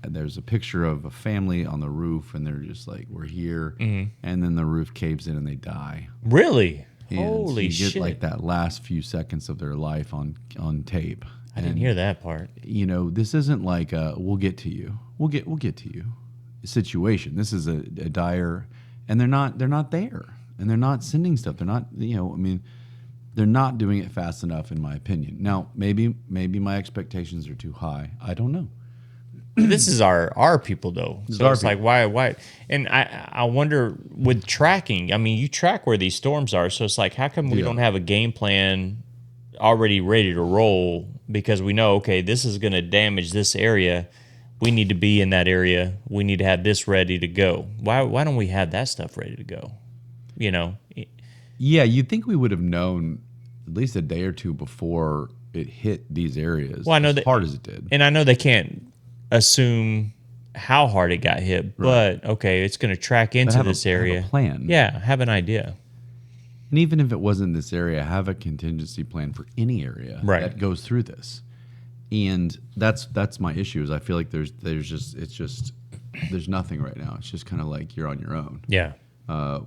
There's a picture of a family on the roof, and they're just like, "We're here," and then the roof caves in and they die. Really? And Holy shit! You get like that last few seconds of their life on tape. I didn't hear that part. This isn't like we'll get to you. We'll get to you situation. This is a dire, and they're not there, and they're not sending stuff. They're not. they're not doing it fast enough, in my opinion. Now, maybe my expectations are too high. I don't know. This is our people though. This is So our it's like why? And I wonder with tracking. I mean, you track where these storms are, so it's like how come we don't have a game plan already ready to roll because we know okay this is going to damage this area. We need to be in that area. We need to have this ready to go. Why don't we have that stuff ready to go? You know. Yeah, you'd think we would have known at least a day or two before it hit these areas. Well, I know as that, hard as it did. and I know they can't assume how hard it got hit, but okay, it's going to track into this area. Have a plan. Yeah, have an idea. And even if it wasn't this area, have a contingency plan for any area that goes through this. And that's my issue. Is I feel like there's nothing right now. It's just kind of like you're on your own. Yeah.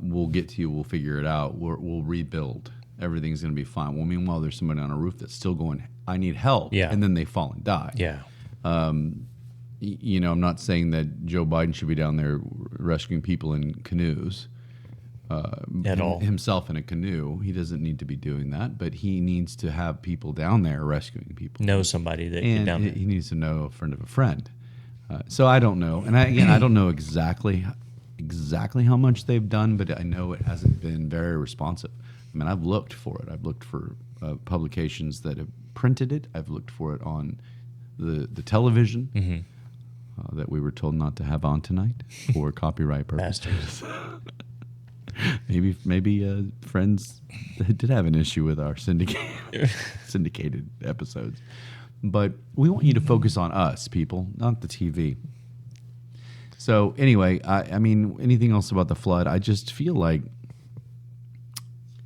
We'll get to you. We'll figure it out. We'll rebuild. Everything's going to be fine. Well, meanwhile, there's somebody on a roof that's still going, I need help. Yeah. And then they fall and die. Yeah. You know, I'm not saying that Joe Biden should be down there rescuing people in canoes. At all. Himself in a canoe. He doesn't need to be doing that, but he needs to have people down there rescuing people. Know somebody that get And down there. he needs to know a friend of a friend. So I don't know. And I don't know exactly how much they've done, but I know it hasn't been very responsive. I mean, I've looked for it. I've looked for publications that have printed it. I've looked for it on the television that we were told not to have on tonight for copyright purposes. Maybe friends did have an issue with our syndicated episodes. But we want you to focus on us, people, not the TV. So anyway, I mean, anything else about the flood? I just feel like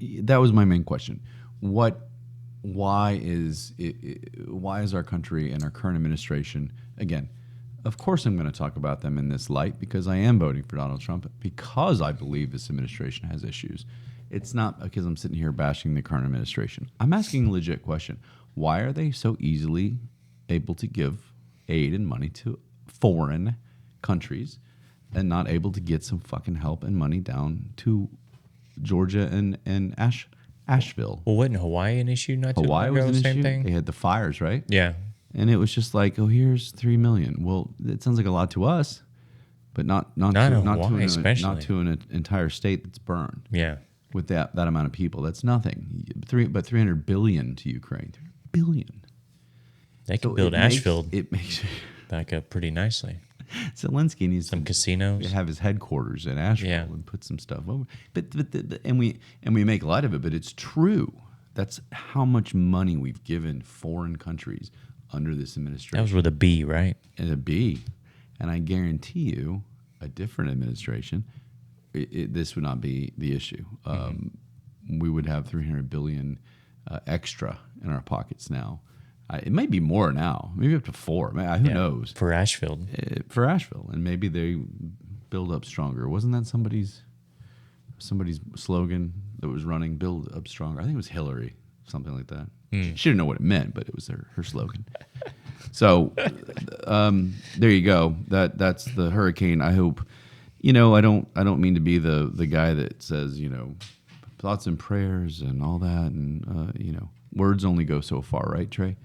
that was my main question. Why is our country and our current administration, again, of course I'm going to talk about them in this light because I am voting for Donald Trump because I believe this administration has issues. It's not because I'm sitting here bashing the current administration. I'm asking a legit question. Why are they so easily able to give aid and money to foreign countries and not able to get some fucking help and money down to Georgia and Asheville? Well, wasn't Hawaii an issue not too long Hawaii ago? was an Same issue. thing? They had the fires, right? Yeah. And it was just like, oh, here's $3 million. Well, it sounds like a lot to us, but not Hawaii, to an entire state that's burned. Yeah. With that amount of people, that's nothing. But $300 billion to Ukraine. $300 billion. They could build Asheville back up pretty nicely. Zelensky needs some casinos. Have his headquarters in Asheville and put some stuff over. But we make light of it, but it's true. That's how much money we've given foreign countries under this administration. That was with a B, right? And a B. And I guarantee you, a different administration, this would not be the issue. We would have $300 billion extra in our pockets now. It may be more now, maybe up to $4. Who knows? For Asheville. And maybe they build up stronger. Wasn't that somebody's slogan that was running? Build up stronger. I think it was Hillary, something like that. She didn't know what it meant, but it was her slogan. So there you go. That's the hurricane. I hope. I don't mean to be the guy that says thoughts and prayers and all that, and words only go so far, right, Trey?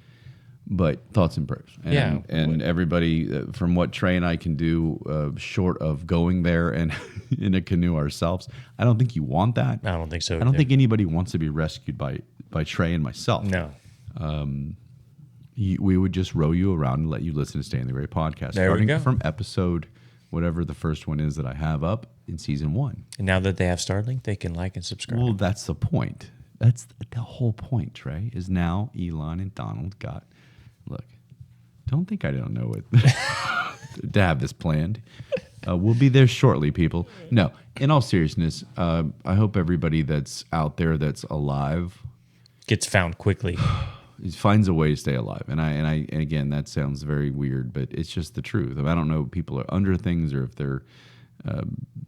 But thoughts and prayers. And everybody, from what Trey and I can do, short of going there and in a canoe ourselves, I don't think you want that. I don't think so. I don't think anybody wants to be rescued by Trey and myself. No. We would just row you around and let you listen to Stay in the Gray podcast. There we go. From episode, whatever the first one is that I have up in season 1. And now that they have Starlink, they can like and subscribe. Well, that's the point. That's the whole point, Trey, is now Elon and Donald got... Look, don't think I don't know it to have this planned. We'll be there shortly, people. No, in all seriousness, I hope everybody that's out there that's alive gets found quickly. Finds a way to stay alive. And again, that sounds very weird, but it's just the truth. I don't know if people are under things or if they're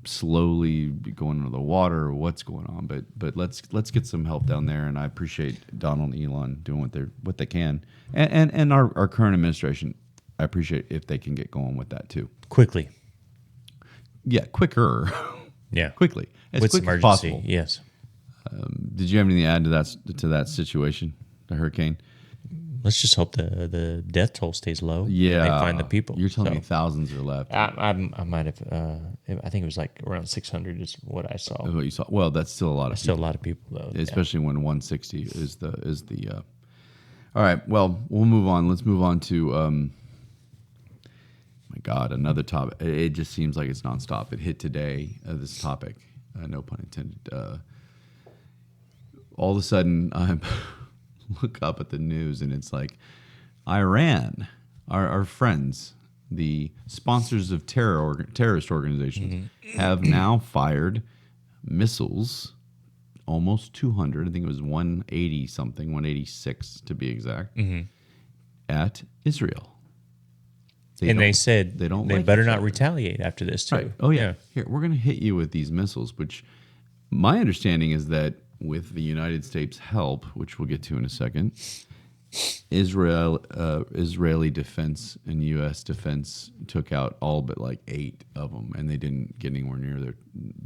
slowly going under the water or what's going on. But let's get some help down there. And I appreciate Donald and Elon doing what they can, and our current administration. I appreciate if they can get going with that too quickly. Yeah, quicker. Yeah, quickly as with quick emergency. as possible. Yes. Did you have anything to add to that situation, the hurricane? Let's just hope the death toll stays low. Yeah, and they find the people. You're telling me thousands are left. I might have. I think it was like around 600 is what I saw. What you saw? Well, that's still a lot of Still a lot of people though, especially when 160 is the. All right, well, we'll move on. Let's move on to. My God, another topic. It just seems like it's nonstop. It hit today. This topic, no pun intended. All of a sudden, I look up at the news and it's like, Iran, our friends, the sponsors of terrorist organizations, have now fired missiles, almost 200. I think it was 180 something, 186 to be exact, at Israel. They said they don't. They like better each not other. retaliate after this too. Right. Oh yeah. Here, we're going to hit you with these missiles. Which, my understanding is that with the United States' help, which we'll get to in a second, Israeli defense and U.S. defense took out all but like 8 of them, and they didn't get anywhere near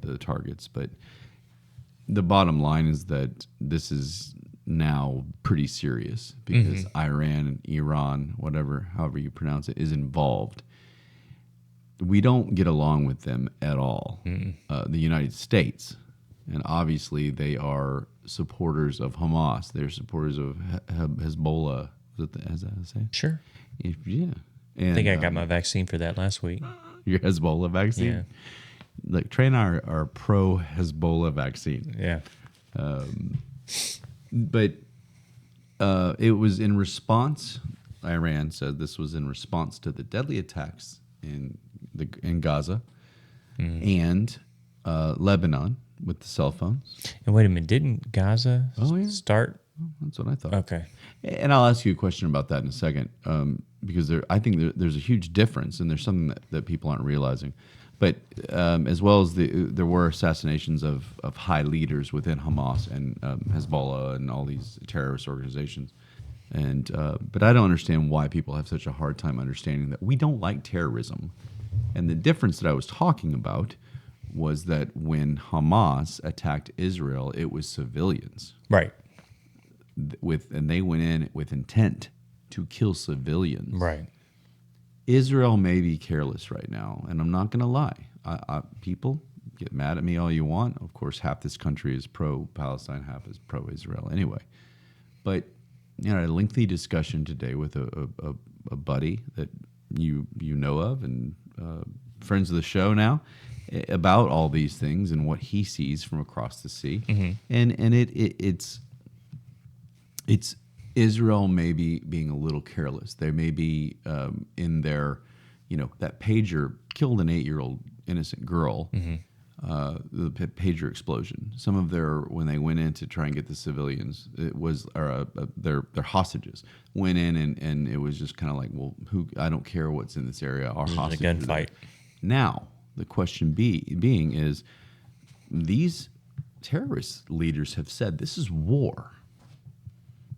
the targets. But the bottom line is that this is now pretty serious because Iran and Iran, however you pronounce it, is involved. We don't get along with them at all. The United States, and obviously they are supporters of Hamas. They're supporters of Hezbollah. Is that how to say? Sure. Yeah. And, I think I got my vaccine for that last week. Your Hezbollah vaccine? Yeah. Like Trey and I are pro Hezbollah vaccine. Yeah. But it was in response. Iran said this was in response to the deadly attacks in Gaza and Lebanon with the cell phones. And wait a minute, didn't Gaza start? That's what I thought. Okay. And I'll ask you a question about that in a second, because I think there's a huge difference, and there's something that people aren't realizing. But as well as there were assassinations of high leaders within Hamas and Hezbollah and all these terrorist organizations. And but I don't understand why people have such a hard time understanding that we don't like terrorism. And the difference that I was talking about was that when Hamas attacked Israel, it was civilians. Right. And they went in with intent to kill civilians. Right. Israel may be careless right now, and I'm not going to lie. People get mad at me all you want. Of course, half this country is pro-Palestine, half is pro-Israel anyway. But I had a lengthy discussion today with a buddy that you know of and friends of the show now about all these things and what he sees from across the sea. And it's Israel may be being a little careless. They may be in their, that pager killed an 8-year-old innocent girl, the pager explosion. Some of when they went in to try and get the civilians, it was their hostages went in and it was just kind of like, well, I don't care what's in this area. Our hostages. A gunfight. Now, the question being is, these terrorist leaders have said this is war.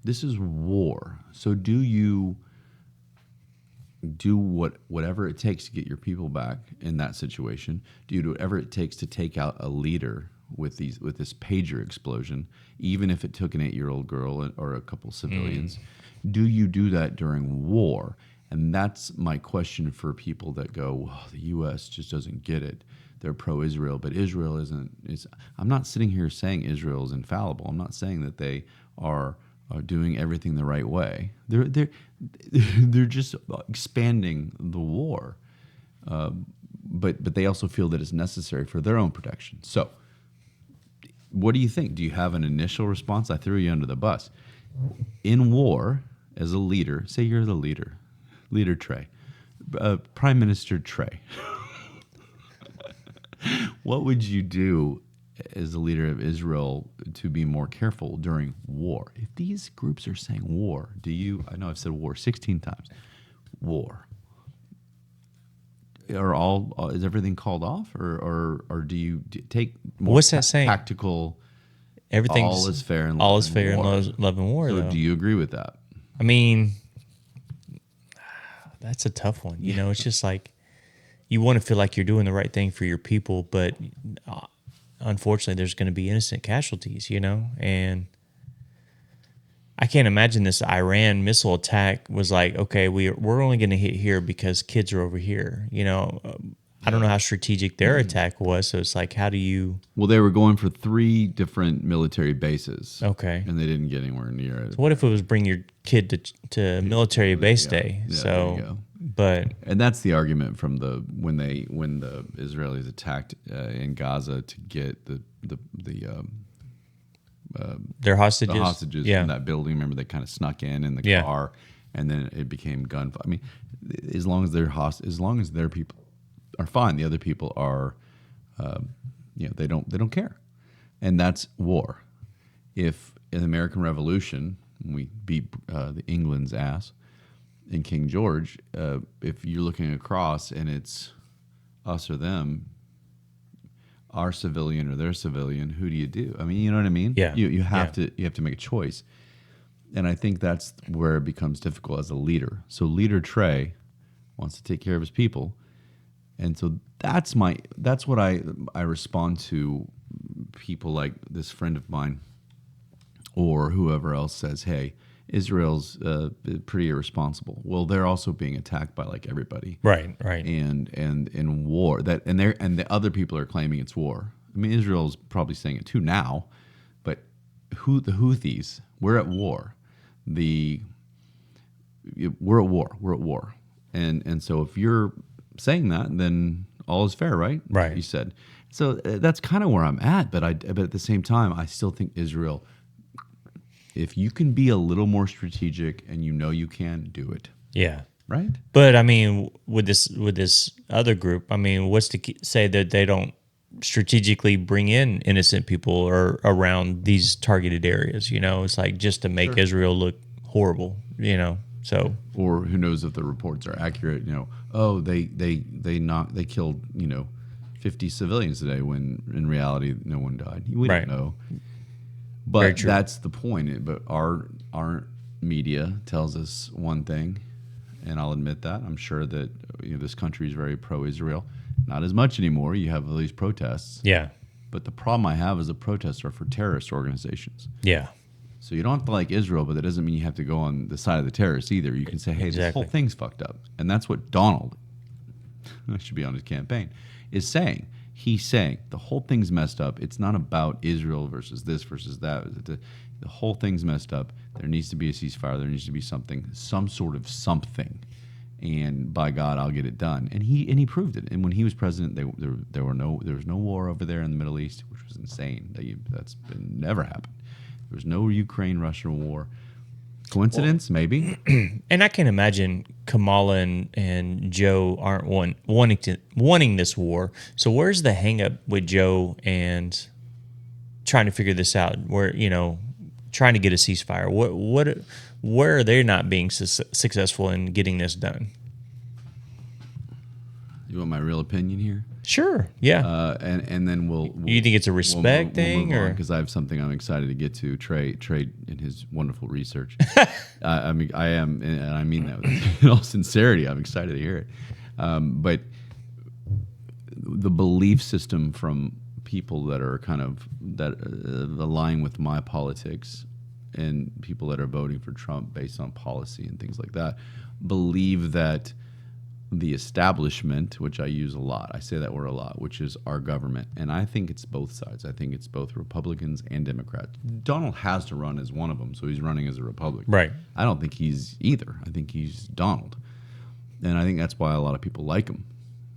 This is war. So do you do whatever it takes to get your people back in that situation? Do you do whatever it takes to take out a leader with this pager explosion, even if it took an 8-year-old girl or a couple civilians? Do you do that during war? And that's my question for people that go, well, the U.S. just doesn't get it. They're pro-Israel, but Israel isn't. I'm not sitting here saying Israel is infallible. I'm not saying that they are doing everything the right way. They're just expanding the war, but they also feel that it's necessary for their own protection. So, what do you think? Do you have an initial response? I threw you under the bus. In war, as a leader, say you're the leader Trey, Prime Minister Trey. What would you do as the leader of Israel to be more careful during war? If these groups are saying war, I know I've said war 16 times, war. Is everything called off, or do you take more What's that saying? Tactical? Everything's All is fair in all love is fair in love and war. So though. do you agree with that? I mean, that's a tough one. It's just like you want to feel like you're doing the right thing for your people, but unfortunately, there's going to be innocent casualties, and I can't imagine this Iran missile attack was like, okay, we're only going to hit here because kids are over here. I don't know how strategic their attack was. So it's like, how do you? Well, they were going for 3 different military bases. Okay. And they didn't get anywhere near it. So what if it was bring your kid to military base day? Yeah, So, there you go. but And that's the argument from when the Israelis attacked in Gaza to get they're hostages. the hostages from that building. Remember, they kind of snuck in the car, and then it became gunfight. I mean, as long as their people are fine, the other people are, they don't care, and that's war. If in the American Revolution we beat the England's ass in King George, if you're looking across and it's us or them, our civilian or their civilian, who do you do? I mean, you know what I mean? Yeah. You have to make a choice. And I think that's where it becomes difficult as a leader. So leader Trey wants to take care of his people. And so that's what I respond to people like this friend of mine or whoever else says, hey, Israel's pretty irresponsible. Well, they're also being attacked by like everybody, right, and in war and the other people are claiming it's war. I mean, Israel's probably saying it too now, but the Houthis, we're at war. We're at war, and so if you're saying that, then all is fair, right? Right. You said so. That's kind of where I'm at, but at the same time, I still think Israel. If you can be a little more strategic and you can do it. Yeah. Right? But I mean, with this other group, I mean, what's to say that they don't strategically bring in innocent people or around these targeted areas? It's like just to make Israel look horrible. So or who knows if the reports are accurate? Oh, they killed 50 civilians today when in reality no one died. We don't know. But that's the point. But our media tells us one thing, and I'll admit that. I'm sure that this country is very pro-Israel. Not as much anymore. You have all these protests. Yeah. But the problem I have is the protests are for terrorist organizations. Yeah. So you don't have to like Israel, but that doesn't mean you have to go on the side of the terrorists either. You can say, hey, this whole thing's fucked up. And that's what Donald, I should be on his campaign, is saying. He's saying the whole thing's messed up. It's not about Israel versus this versus that. The whole thing's messed up. There needs to be a ceasefire. There needs to be some sort of something. And by God, I'll get it done. And he proved it. And when he was president, there was no war over there in the Middle East, which was insane. That's never happened. There was no Ukraine-Russia war. Coincidence, maybe. And I can imagine Kamala and Joe aren't wanting this war. So where's the hang up with Joe and trying to figure this out? Where trying to get a ceasefire. Where are they not being successful in getting this done? You want my real opinion here? Sure. Yeah. And then we'll you think it's a respect thing, or because I have something I'm excited to get to. Trey in his wonderful research. I mean, I am, and I mean that in all sincerity. I'm excited to hear it. But the belief system from people that are kind of align with my politics, and people that are voting for Trump based on policy and things like that, believe that the establishment, which I use a lot, I say that word a lot, which is our government. And I think it's both sides. I think it's both Republicans and Democrats. Donald has to run as one of them, so he's running as a Republican. Right. I don't think he's either. I think he's Donald. And I think that's why a lot of people like him.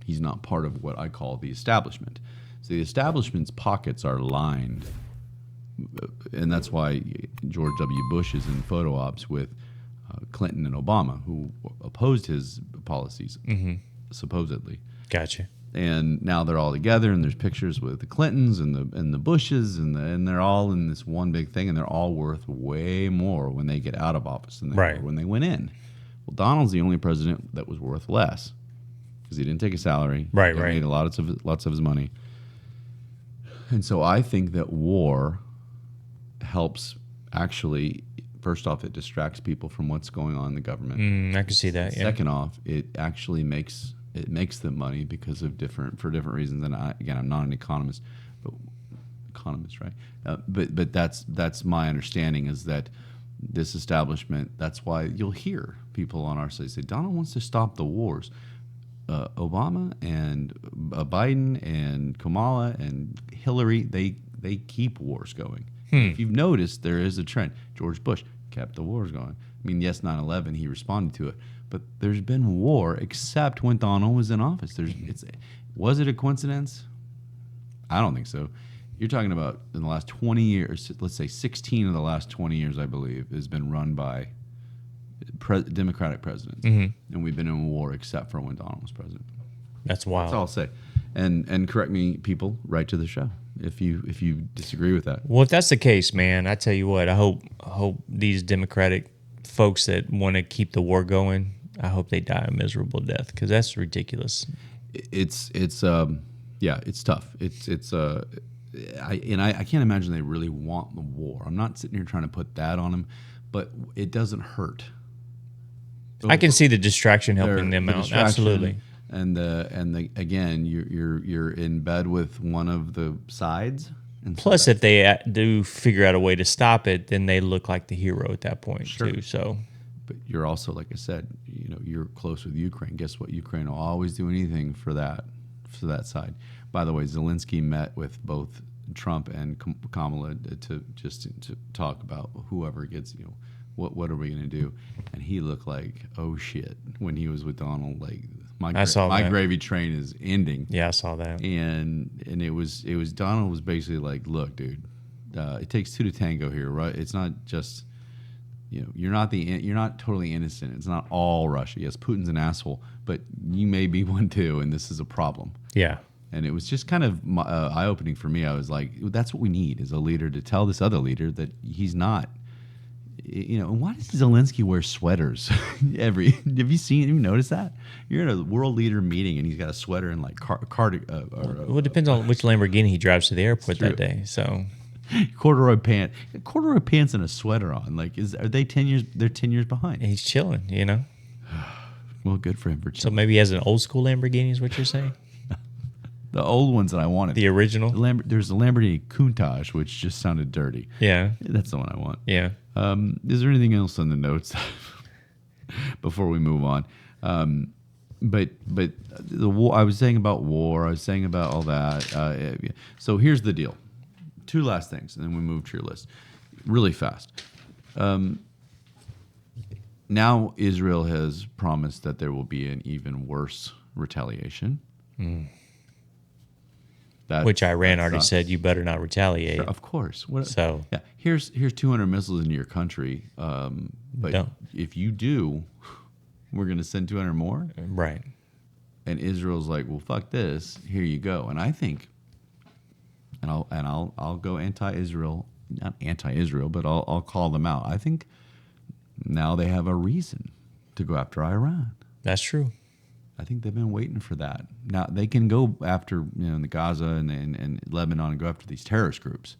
He's not part of what I call the establishment. So the establishment's pockets are lined. And that's why George W. Bush is in photo ops with Clinton and Obama, who opposed his policies, supposedly. Gotcha. And now they're all together, and there's pictures with the Clintons and the Bushes, and they're all in this one big thing, and they're all worth way more when they get out of office than they were when they went in. Well, Donald's the only president that was worth less because he didn't take a salary. Right. He made lots of his money. And so I think that war helps actually. First off, it distracts people from what's going on in the government. I can see that. Yeah. Second off, it actually makes them money because of different reasons. And I'm not an economist, but economist, right? But that's my understanding is that this establishment. That's why you'll hear people on our side say Donald wants to stop the wars. Obama and Biden and Kamala and Hillary, they keep wars going. If you've noticed, there is a trend. George Bush kept the wars going. I mean, yes, 9/11, he responded to it, but there's been war except when Donald was in office. Was it a coincidence? I don't think so. You're talking about in the last 20 years, let's say 16 of the last 20 years, I believe, has been run by Democratic presidents, and we've been in war except for when Donald was president. That's wild. That's all I'll say. And correct me, people, write to the show if you disagree with that. Well, if that's the case, man, I tell you what, I hope these Democratic folks that want to keep the war going, I hope they die a miserable death because that's ridiculous. It's tough. I can't imagine they really want the war. I'm not sitting here trying to put that on them, but it doesn't hurt. I can see the distraction helping them out. Absolutely. And again, you're in bed with one of the sides. And plus, if they do figure out a way to stop it, then they look like the hero at that point too. So, but you're also, like I said, you're close with Ukraine. Guess what? Ukraine will always do anything for that side. By the way, Zelensky met with both Trump and Kamala to talk about whoever gets what are we going to do, and he looked like oh shit when he was with Donald. Like my gravy train is ending. Yeah, I saw that. And it was Donald was basically like, look, dude, it takes two to tango here, right? It's not just you're not totally innocent. It's not all Russia. Yes, Putin's an asshole, but you may be one too, and this is a problem. Yeah. And it was just kind of eye-opening for me. I was like, that's what we need is a leader to tell this other leader that he's not. Why does Zelensky wear sweaters? Have you noticed that? You're at a world leader meeting and he's got a sweater and like well, it depends on which Lamborghini he drives to the airport that day. So corduroy pants and a sweater on. Like, are they 10 years? They're 10 years behind. And he's chilling, Well, good for him for chilling. So maybe he has an old school Lamborghini is what you're saying? The old ones that I wanted. The original? There's a Lamborghini Countach, which just sounded dirty. Yeah. That's the one I want. Yeah. Is there anything else on the notes before we move on? But the war. I was saying about war. I was saying about all that. So here's the deal. Two last things, and then we move to your list really fast. Now Israel has promised that there will be an even worse retaliation. Which Iran already said you better not retaliate. Sure, of course. Here's 200 missiles into your country, but if you do, we're going to send 200 more. Right. And Israel's like, well, fuck this. Here you go. And I think, and I'll go anti-Israel, not anti-Israel, but I'll call them out. I think now they have a reason to go after Iran. That's true. I think they've been waiting for that. Now they can go after the Gaza and Lebanon and go after these terrorist groups,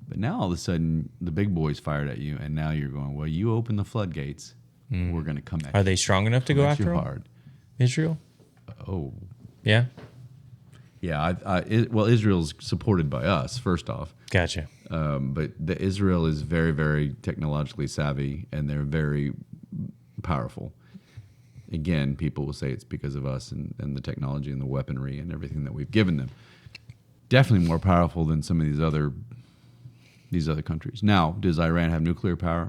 but now all of a sudden the big boys fired at you, and now you're going, well, you open the floodgates, we're going to come at you. Are they strong enough to go after them? Hard. Israel? Oh, yeah. Yeah. Well, Israel's supported by us first off. Gotcha. But Israel is very, very technologically savvy, and they're very powerful. Again, people will say it's because of us and the technology and the weaponry and everything that we've given them. Definitely more powerful than some of these other countries. Now, does Iran have nuclear power,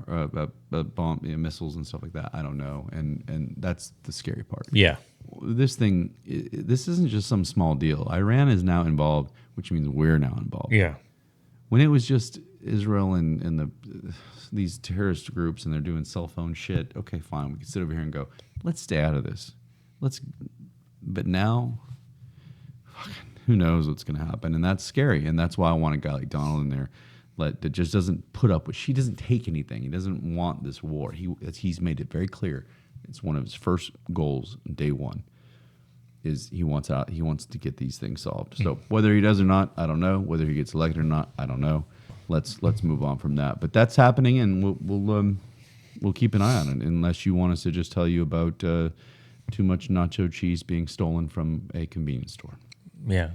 bomb, missiles and stuff like that? I don't know, and that's the scary part. Yeah, this isn't just some small deal. Iran is now involved, which means we're now involved. Yeah. When it was just Israel and these terrorist groups and they're doing cell phone shit, okay, fine, we can sit over here and go, let's stay out of this. But now, who knows what's going to happen, and that's scary. And that's why I want a guy like Donald in there that just doesn't put up with. She doesn't take anything. He doesn't want this war. He's made it very clear. It's one of his first goals, day one, is he wants to get these things solved. So whether he does or not, I don't know. Whether he gets elected or not, I don't know. Let's move on from that. But that's happening, and we'll keep an eye on it. Unless you want us to just tell you about too much nacho cheese being stolen from a convenience store. Yeah.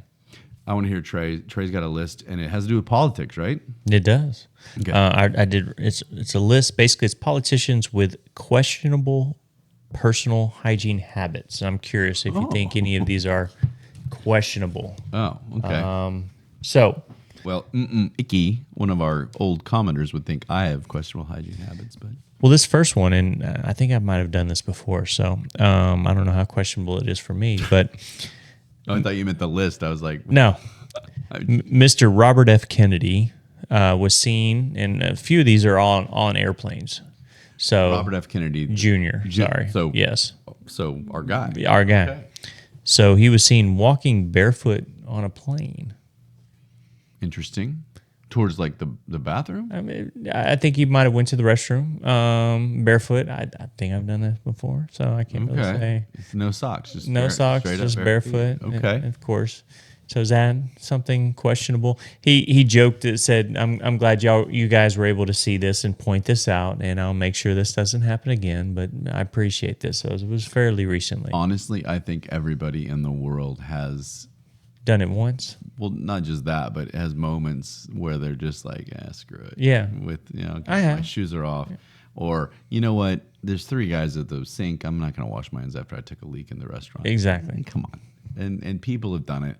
I want to hear Trey. Trey's got a list, and it has to do with politics, right? It does. Okay. I did. It's a list. Basically, it's politicians with questionable personal hygiene habits. I'm curious if you think any of these are questionable. Oh, okay. So, Well, Icky, one of our old commenters, would think I have questionable hygiene habits, but well, this first one, and I think I might have done this before, so I don't know how questionable it is for me, but I thought you meant the list. I was like, no. Mr. Robert F. Kennedy was seen, and a few of these are on airplanes. So Robert F. Kennedy Jr. Sorry. So yes, So our guy. our guy. Okay. So he was seen walking barefoot on a plane. Interesting. Towards like the bathroom. I mean, I think he might have went to the restroom barefoot. I think I've done that before, so I can't really say. It's no socks. Just No socks, straight up just bare feet. barefoot. Okay. And of course. So is that something questionable? He joked that said, "I'm glad you guys were able to see this and point this out, and I'll make sure this doesn't happen again. But I appreciate this." So it was fairly recently. Honestly, I think everybody in the world has, Done it once. well, not just that, but has moments where they're just like, screw it. Yeah. With, I my have. shoes are off. Or, you know what? There's 3 guys at the sink. I'm not going to wash my hands after I took a leak in the restaurant. Exactly. Come on. And people have done it.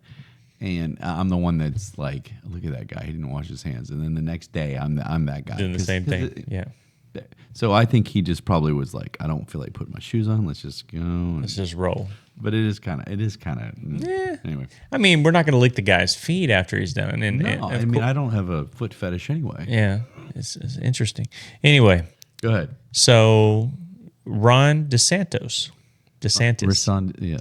And I'm the one that's like, look at that guy. He didn't wash his hands. And then the next day, I'm that guy. Doing the same thing. Yeah. So I think he just probably was like, I don't feel like putting my shoes on. Let's just go. Let's just roll. But it is kind of. Anyway. I mean, we're not going to lick the guy's feet after he's done. And, No, I mean, I don't have a foot fetish anyway. yeah, it's interesting. Anyway, Go ahead. so Ron DeSantis. Did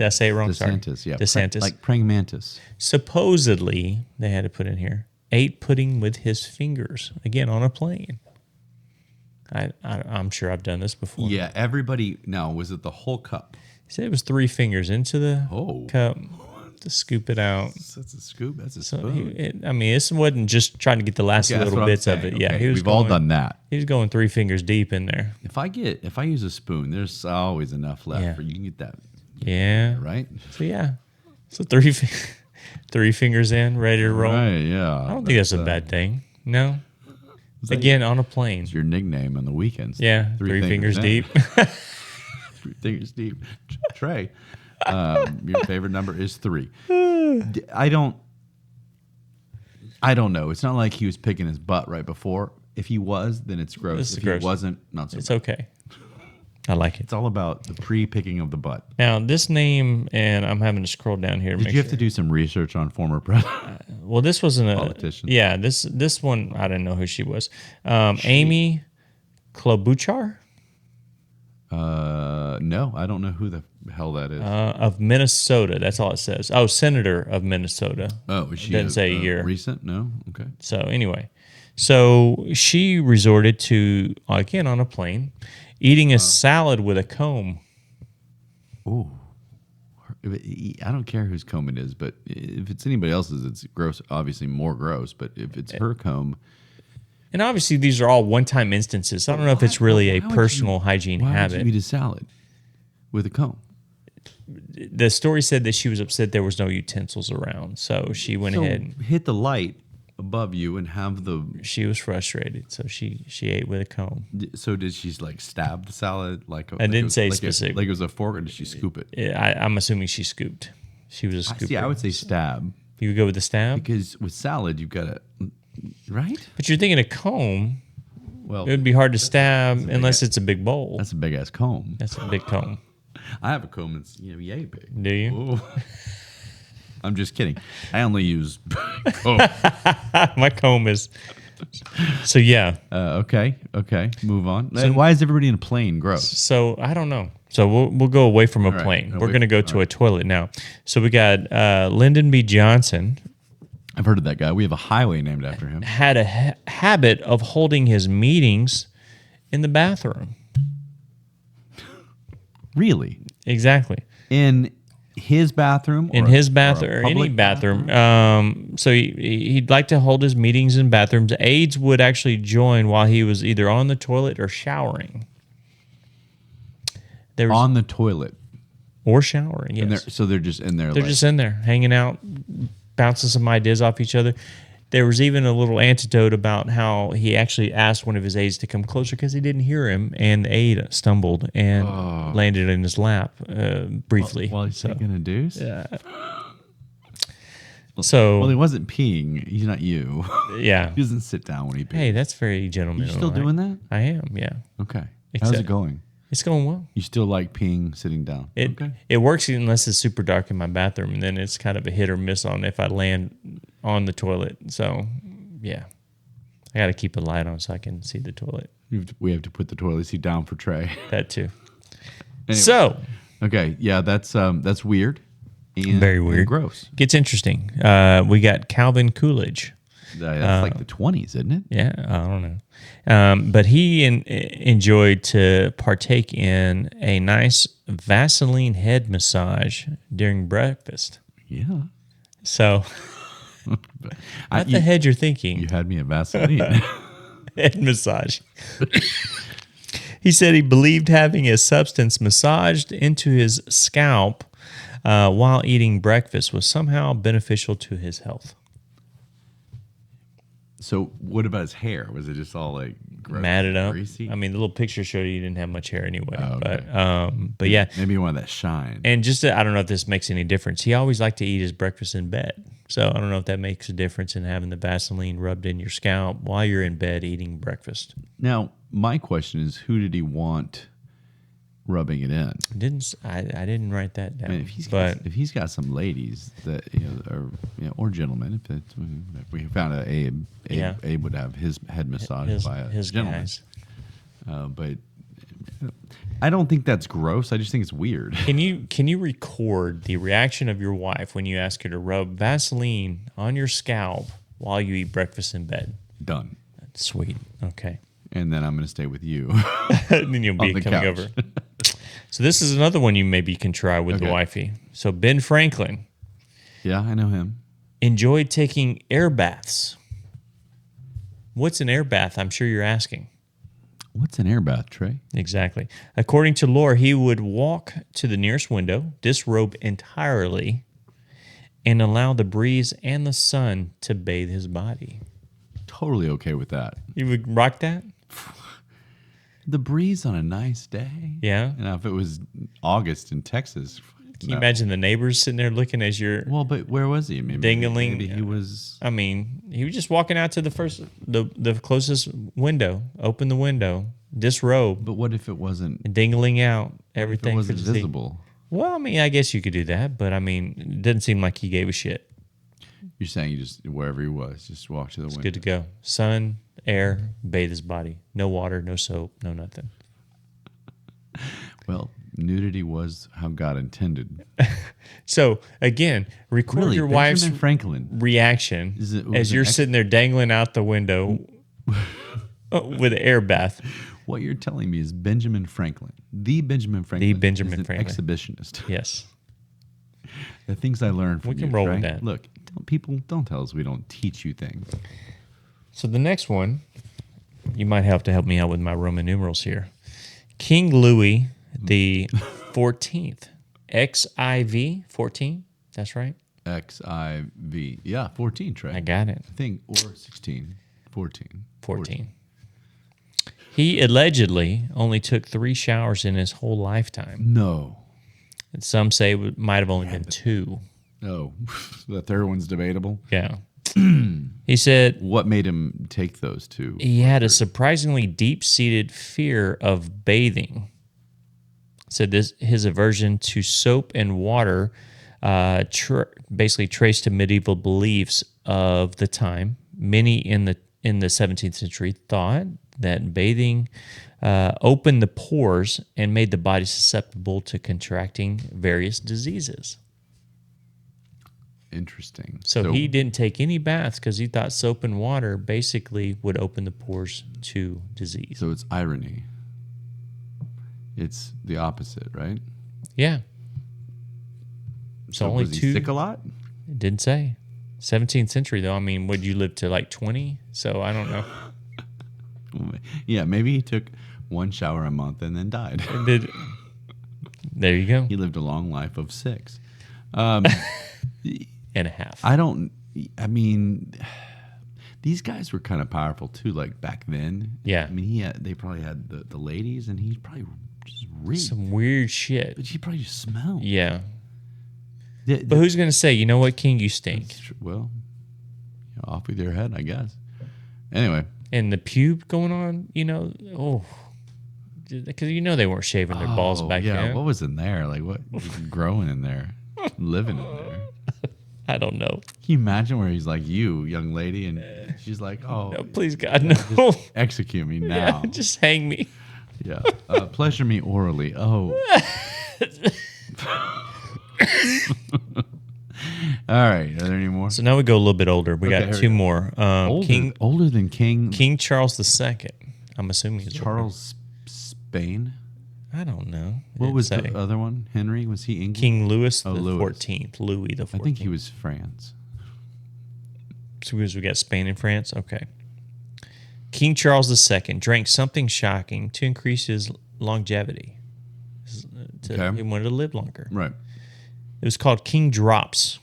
I say it wrong? Sorry. DeSantis, yeah. DeSantis. Like praying mantis. Supposedly, they had to put in here, ate pudding with his fingers, again, on a plane. I'm sure I've done this before. Yeah, everybody. Now, was it the whole cup? He said it was 3 fingers into the cup to scoop it out. That's a scoop. That's a So spoon. this wasn't just trying to get the last Okay, that's little what I'm bits of saying. it. Yeah, Okay, he was we've all going- done that. He was going 3 fingers deep in there. If I use a spoon, there's always enough left Yeah. for you can get that. Yeah. Right. So yeah. So 3 fingers in, ready to roll. Right. Yeah. I don't think that's a bad thing. No. Again, on a plane. It's your nickname on the weekends. Yeah, 3 fingers in. deep. 3 fingers deep. Trey, your favorite number is 3. I don't know. It's not like he was picking his butt right before. If he was, then it's gross. This is If gross. he wasn't, not so It's bad. okay. I like it. It's all about the pre-picking of the butt. Now, this name, and I'm having to scroll down here. To Did make you have sure. to do some research on former president? Well, this wasn't a Politician. Yeah, this one I didn't know who she was. Amy Klobuchar No, I don't know who the hell that is. of Minnesota. That's all it says. Oh, Senator of Minnesota. Oh, is she Doesn't say a year. Recent? No. Okay. So anyway, so she resorted to, again on a plane, eating a salad with a comb. Ooh. I don't care whose comb it is, but if it's anybody else's, it's gross. Obviously, more gross. But if it's her comb, And obviously, these are all one-time instances. I don't know if it's really a why would personal hygiene why habit. would you eat a salad with a comb? The story said that she was upset there was no utensils around, so she went So ahead. hit the light above you and have the. She was frustrated, so she ate with a comb. So did she like stab the salad like? I didn't say like specific. Like it was a fork, or did she scoop it? I'm assuming she scooped. She was a scooper. See, I would say stab You would go with the stab, because with salad you've got to, right? but you're thinking a comb. Well, It would be hard to stab unless it's a big bowl. that's a big ass comb. That's a big comb. I have a comb that's yay big. Do you? Ooh. I'm just kidding. I only use comb. My comb is. So yeah. Okay. Move on. And why is everybody in a plane gross? So I don't know. So we'll go away from a right. plane. No, We're wait. going to go to a toilet now. So we got Lyndon B. Johnson I've heard of that guy. We have a highway named after him. had a habit of holding his meetings in the bathroom. Really? Exactly. In his bathroom? In or his a bathroom, or any public bathroom. So he'd like to hold his meetings in bathrooms. Aides would actually join while he was either on the toilet or showering. There was, On the toilet. or showering, yes. And so they're just in there. They're like, just in there hanging out bouncing some ideas off each other. There was even a little anecdote about how he actually asked one of his aides to come closer because he didn't hear him, and the aide stumbled and landed in his lap briefly. While he's taking a deuce? Yeah. So, Well, he wasn't peeing. He's not you. yeah. He doesn't sit down when he pees. Hey, that's very gentlemanly. You still doing that? I am, yeah. Okay. How's Except- it going? It's going well. You still like peeing sitting down? Okay. It works unless it's super dark in my bathroom, and then it's kind of a hit or miss on if I land on the toilet. So, yeah. I got to keep a light on so I can see the toilet. We have to put the toilet seat down for Trey. That too. Anyway. So, Okay. Yeah, that's weird. And, very weird. And gross. Gets interesting. We got Calvin Coolidge. That's like the 20s, isn't it? Yeah, I don't know. But he enjoyed to partake in a nice Vaseline head massage during breakfast. Yeah. So, not the head you're thinking. You had me at Vaseline. Head massage. He said he believed having a substance massaged into his scalp while eating breakfast was somehow beneficial to his health. So what about his hair? Was it just all like gross, Matted up. greasy? I mean, the little picture showed you didn't have much hair anyway. Oh, okay. But yeah. Maybe you wanted that shine. And just I don't know if this makes any difference. He always liked to eat his breakfast in bed. So I don't know if that makes a difference in having the Vaseline rubbed in your scalp while you're in bed eating breakfast. Now, my question is, who did he want rubbing it in? I didn't write that down. I mean, if he's got some are or gentlemen, if we found an Abe would have his head massaged by a gentleman. Guys. But I don't think that's gross. I just think it's weird. Can you record the reaction of your wife when you ask her to rub Vaseline on your scalp while you eat breakfast in bed? Done. Sweet. Okay. And then I'm going to stay with you. And then you'll be On the coming couch. over. So this is another one you maybe can try with the Okay. wifey. So Ben Franklin Yeah, I know him. enjoyed taking air baths. What's an air bath? I'm sure you're asking. What's an air bath, Trey? Exactly. According to lore, he would walk to the nearest window, disrobe entirely, and allow the breeze and the sun to bathe his body. Totally okay with that. You would rock that? The breeze on a nice day. Yeah. Now, if it was August in Texas. Can you imagine the neighbors sitting there looking as you're... Well, but where was he? Maybe Dingling. Maybe he was. I mean, he was just walking out to the closest window, open the window, disrobe, But what if it wasn't? dingling out If everything. it wasn't for the sea. visible. Well, I mean, I guess you could do that, but I mean, it doesn't seem like he gave a shit. You're saying you just wherever he was, just walk to the window. Good to go. Sun, air, bathe his body. No water, no soap, no nothing. Well, nudity was how God intended. So again, record Really, your Benjamin wife's Franklin. reaction Was as an you're sitting there dangling out the window with an air bath. What you're telling me is Benjamin Franklin, the Benjamin Franklin, Benjamin is an Franklin. exhibitionist. Yes. The things I learned from We can you, roll Trey. with that. Look, people don't tell us we don't teach you things. So the next one, you might have to help me out with my Roman numerals here. King Louis the 14th, XIV 14. That's right. XIV. Yeah, 14, Trey. I got it. I think, or 16. 14. 14. He allegedly only took 3 showers in his whole lifetime. No. And some say it might have only been 2. No. The third one's debatable. Yeah. He said What made him take those two? he had a surprisingly deep-seated fear of bathing. Said his aversion to soap and water basically traced to medieval beliefs of the time. Many in the 17th century thought that bathing opened the pores and made the body susceptible to contracting various diseases. Interesting. So he didn't take any baths because he thought soap and water basically would open the pores to disease. So it's irony. It's the opposite, right? Yeah. So only was he 2. sick a lot? It didn't say. 17th century though. I mean, would you live to like 20? So I don't know. Yeah, maybe he took 1 shower a month and then died. There you go. He lived a long life of 6. and a half. I mean, these guys were kind of powerful too. Like back then. Yeah. I mean, they probably had the ladies, and he probably just reeked. Some weird shit. But he probably just smelled. Yeah. But who's going to say, you know what, King, you stink? Well, off with your head, I guess. Anyway. And the pube going on, because they weren't shaving their balls back then. What was in there? Like, what was growing in there? Living in there? I don't know. Can you imagine where he's like, you, young lady, and she's like, oh. No, please, God, no. Just execute me now. Yeah, just hang me. Yeah. Pleasure me orally. Oh. All right. Are there any more? So now we go a little bit older. We got two more. Older than King Charles II. I'm assuming he's Charles Spain. I don't know. What was the other one? Henry? Was he England? King Louis the Louis. 14th. Louis the 14th. I think he was France. So we got Spain and France. Okay. King Charles II drank something shocking to increase his longevity. He wanted to live longer. Right. It was called King Drops,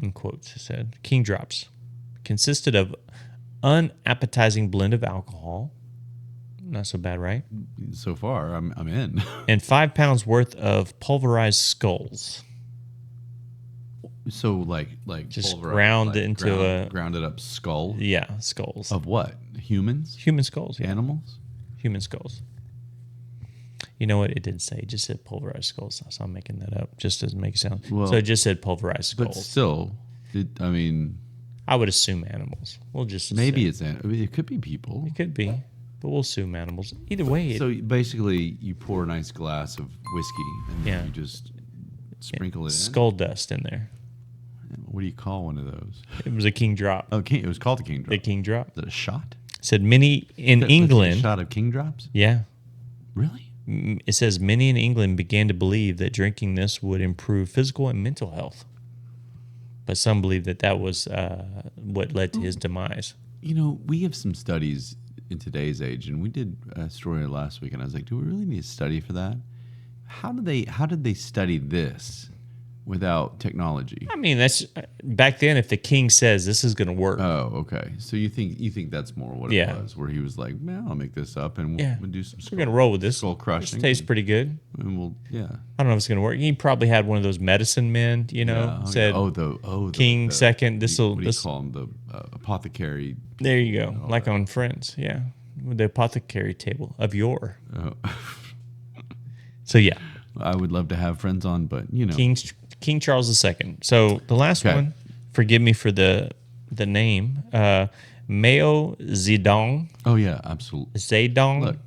in quotes, it said. King Drops. Consisted of unappetizing blend of alcohol. Not so bad, right? So far, I'm in. And 5 pounds worth of pulverized skulls. So like just ground into grounded up skull. Yeah, skulls. Of what? Humans? Human skulls. Yeah. Animals? Human skulls. You know what? It didn't say. It just said pulverized skulls. So I'm making that up just to make it sound. Well, so it just said pulverized skulls. But still, I would assume animals. We'll just maybe it could be people. It could be, but we'll assume animals. Either way. So basically, you pour a nice glass of whiskey and you just sprinkle it in. Skull dust in there. What do you call one of those? It was a King Drop. Oh, it was called the King Drop. The King Drop. Is it a shot? It said many in England. A shot of King Drops? Yeah. Really? It says many in England began to believe that drinking this would improve physical and mental health. But some believe that was what led to his demise. We have some studies in today's age, and we did a story last week, and I was like, do we really need a study for that? How did they study this without technology? I mean, that's back then. If the king says this is going to work, okay. So you think that's more what it was, where he was like, "Man, I'll make this up, and we'll do some. We're going to roll with this. Skull crushing. This tastes pretty good, and I don't know if it's going to work. He probably had one of those medicine men, said, King second. This will. What do you call him? The apothecary. There you go, like on Friends, with the apothecary table of yore. Oh. So yeah. I would love to have friends on, but King Charles II. So the last one, forgive me for the name, Mao Zedong. Oh yeah, absolutely. Zedong. Look,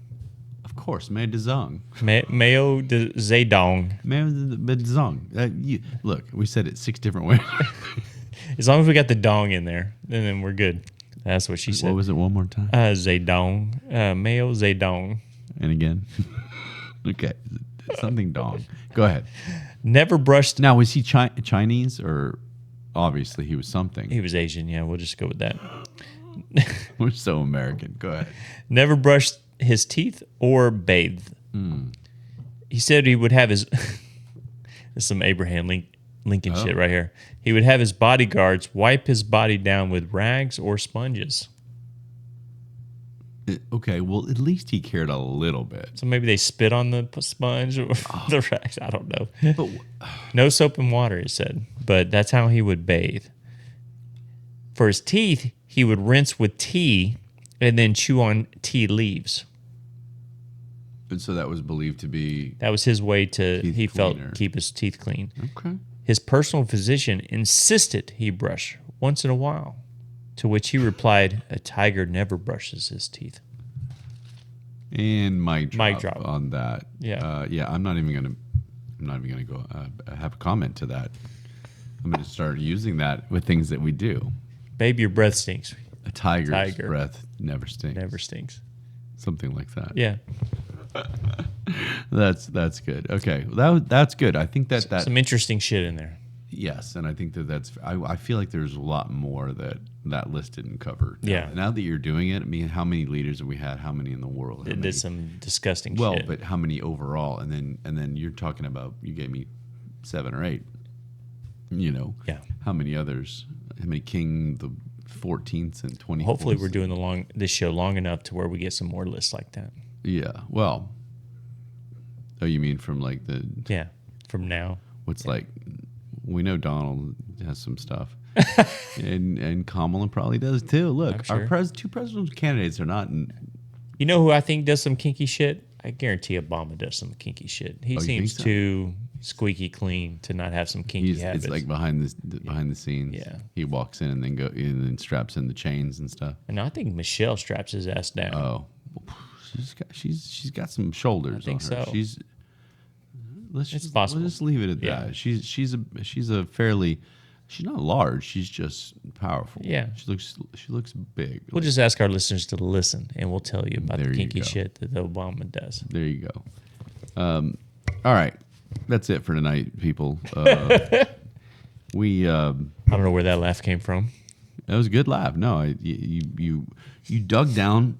of course, Mao Zedong. Mao Zedong. Mao Zedong. Look, we said it 6 different ways. As long as we got the dong in there, then we're good. That's what she said. What was it? One more time. Zedong. Mao Zedong. And again. Okay. Something dong. Go ahead. Never brushed. Now, was he Chinese or obviously he was something? He was Asian. Yeah, we'll just go with that. We're so American. Go ahead. Never brushed his teeth or bathed. He said he would have his. This is some Abraham Lincoln shit right here. He would have his bodyguards wipe his body down with rags or sponges. Okay, well, at least he cared a little bit. So maybe they spit on the sponge or the rags. I don't know. But, no soap and water, he said. But that's how he would bathe. For his teeth, he would rinse with tea and then chew on tea leaves. And so that was believed to be... That was his way to, he felt, keep his teeth clean. Okay. His personal physician insisted he brush once in a while. To which he replied, "A tiger never brushes his teeth." And mic drop on that. Yeah, I'm not even gonna go have a comment to that. I'm gonna start using that with things that we do. Babe, your breath stinks. A tiger's breath never stinks. Never stinks. Something like that. Yeah. That's good. Okay, that's good. I think that some interesting shit in there. Yes, and I think that's. I feel like there's a lot more that list didn't cover. Now that you're doing it, I mean, how many leaders have we had? How many in the world? It did some disgusting shit. Well, but how many overall? And then you're talking about, you gave me 7 or 8. you know, Yeah. how many others? How many King the 14th and 20th? Hopefully, we're doing this show long enough to where we get some more lists like that. Yeah. Well. Oh, you mean from like the? Yeah. From now. What's like? We know Donald has some stuff, and Kamala probably does too. Look, I'm our sure. two presidential candidates are not. You know who I think does some kinky shit? I guarantee Obama does some kinky shit. He you seems think so? too squeaky clean to not have some kinky habits. It's like behind the scenes. Yeah. He walks in and then and then straps in the chains and stuff. And I think Michelle straps his ass down. Oh, she's got some shoulders. I think on her. so. Let's possible. just leave it at Yeah. that. She's a fairly. She's not large. She's just powerful. Yeah. She looks big. We'll just ask our listeners to listen, and we'll tell you about There the you kinky go. shit that Obama does. There you go. All right, that's it for tonight, people. We I don't know where that laugh came from. that was a good laugh. No, you dug down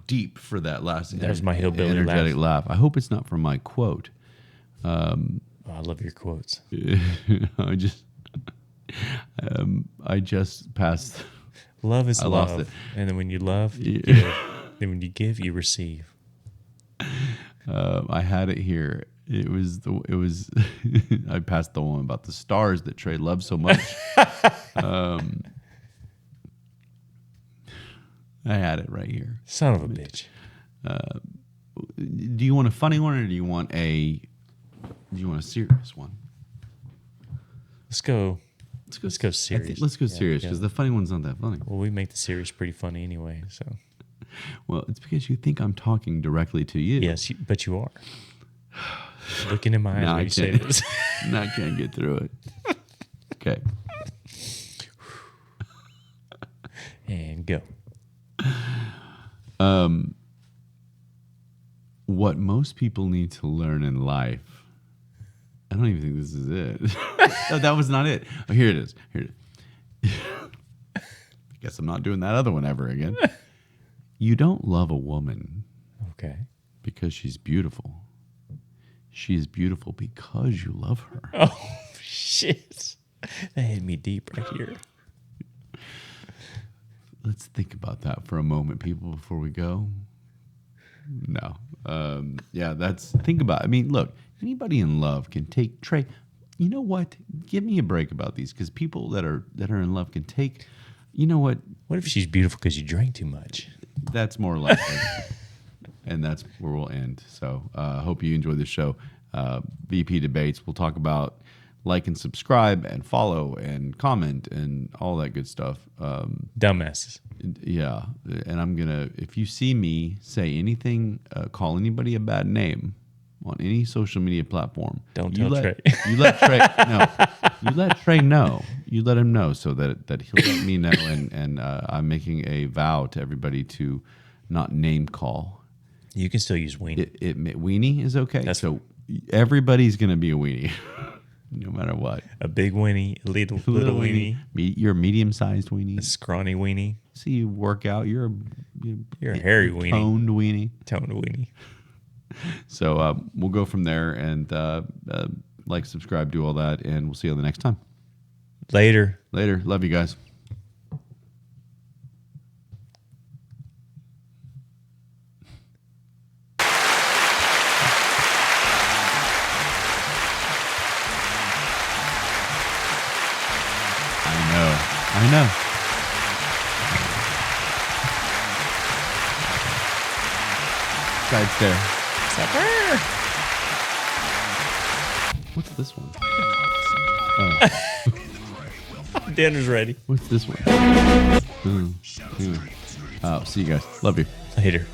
deep for that last. That was my hillbilly energetic laugh. I hope it's not from my quote. Oh, I love your quotes. I just passed. Love is I lost love, it. and then when you love, you Yeah. give. Then when you give, you receive. I had it here. It was I passed the one about the stars that Trey loves so much. I had it right here. Son of a bitch. Do you want a funny one or do you want a serious one? Let's go. Let's go serious. Let's go Yeah, serious yeah. because the funny one's not that funny. Well, we make the series pretty funny anyway. So Well, it's because you think I'm talking directly to you. yes, but you are looking in my eyes No, when I you say can't. this. And I can't get through it. Okay. And go. What most people need to learn in life. I don't even think this is it. No, that was not it. Oh, here it is. I guess I'm not doing that other one ever again. You don't love a woman Okay. because she's beautiful. She is beautiful because you love her. Oh shit! That hit me deep right here. Let's think about that for a moment, people, before we go. No. Yeah, think about it. I mean, look, anybody in love can take, Trey, you know what? Give me a break about these because people that are in love can take, you know what? What if she's beautiful because you drank too much? That's more likely. And that's where we'll end. So I hope you enjoyed the show. VP Debates, we'll talk about like and subscribe and follow and comment and all that good stuff. Dumbasses. Yeah, and I'm gonna. If you see me say anything, call anybody a bad name on any social media platform, Don't you tell let, Trey. You let Trey. No, you let Trey know. You let him know so that he'll let me know. And I'm making a vow to everybody to not name call. You can still use weenie. Weenie is okay. So everybody's gonna be a weenie, no matter what. A big weenie, a little weenie, You're a medium-sized weenie. a scrawny weenie, See you work out. You're a hairy weenie. toned weenie. Toned weenie. So we'll go from there and like, subscribe, do all that, and we'll see you the next time. Later. Later. Love you guys. I know. Side stare. What's this one? Oh, Dinner's ready. what's this one? Anyway. See you guys. Love you. Later.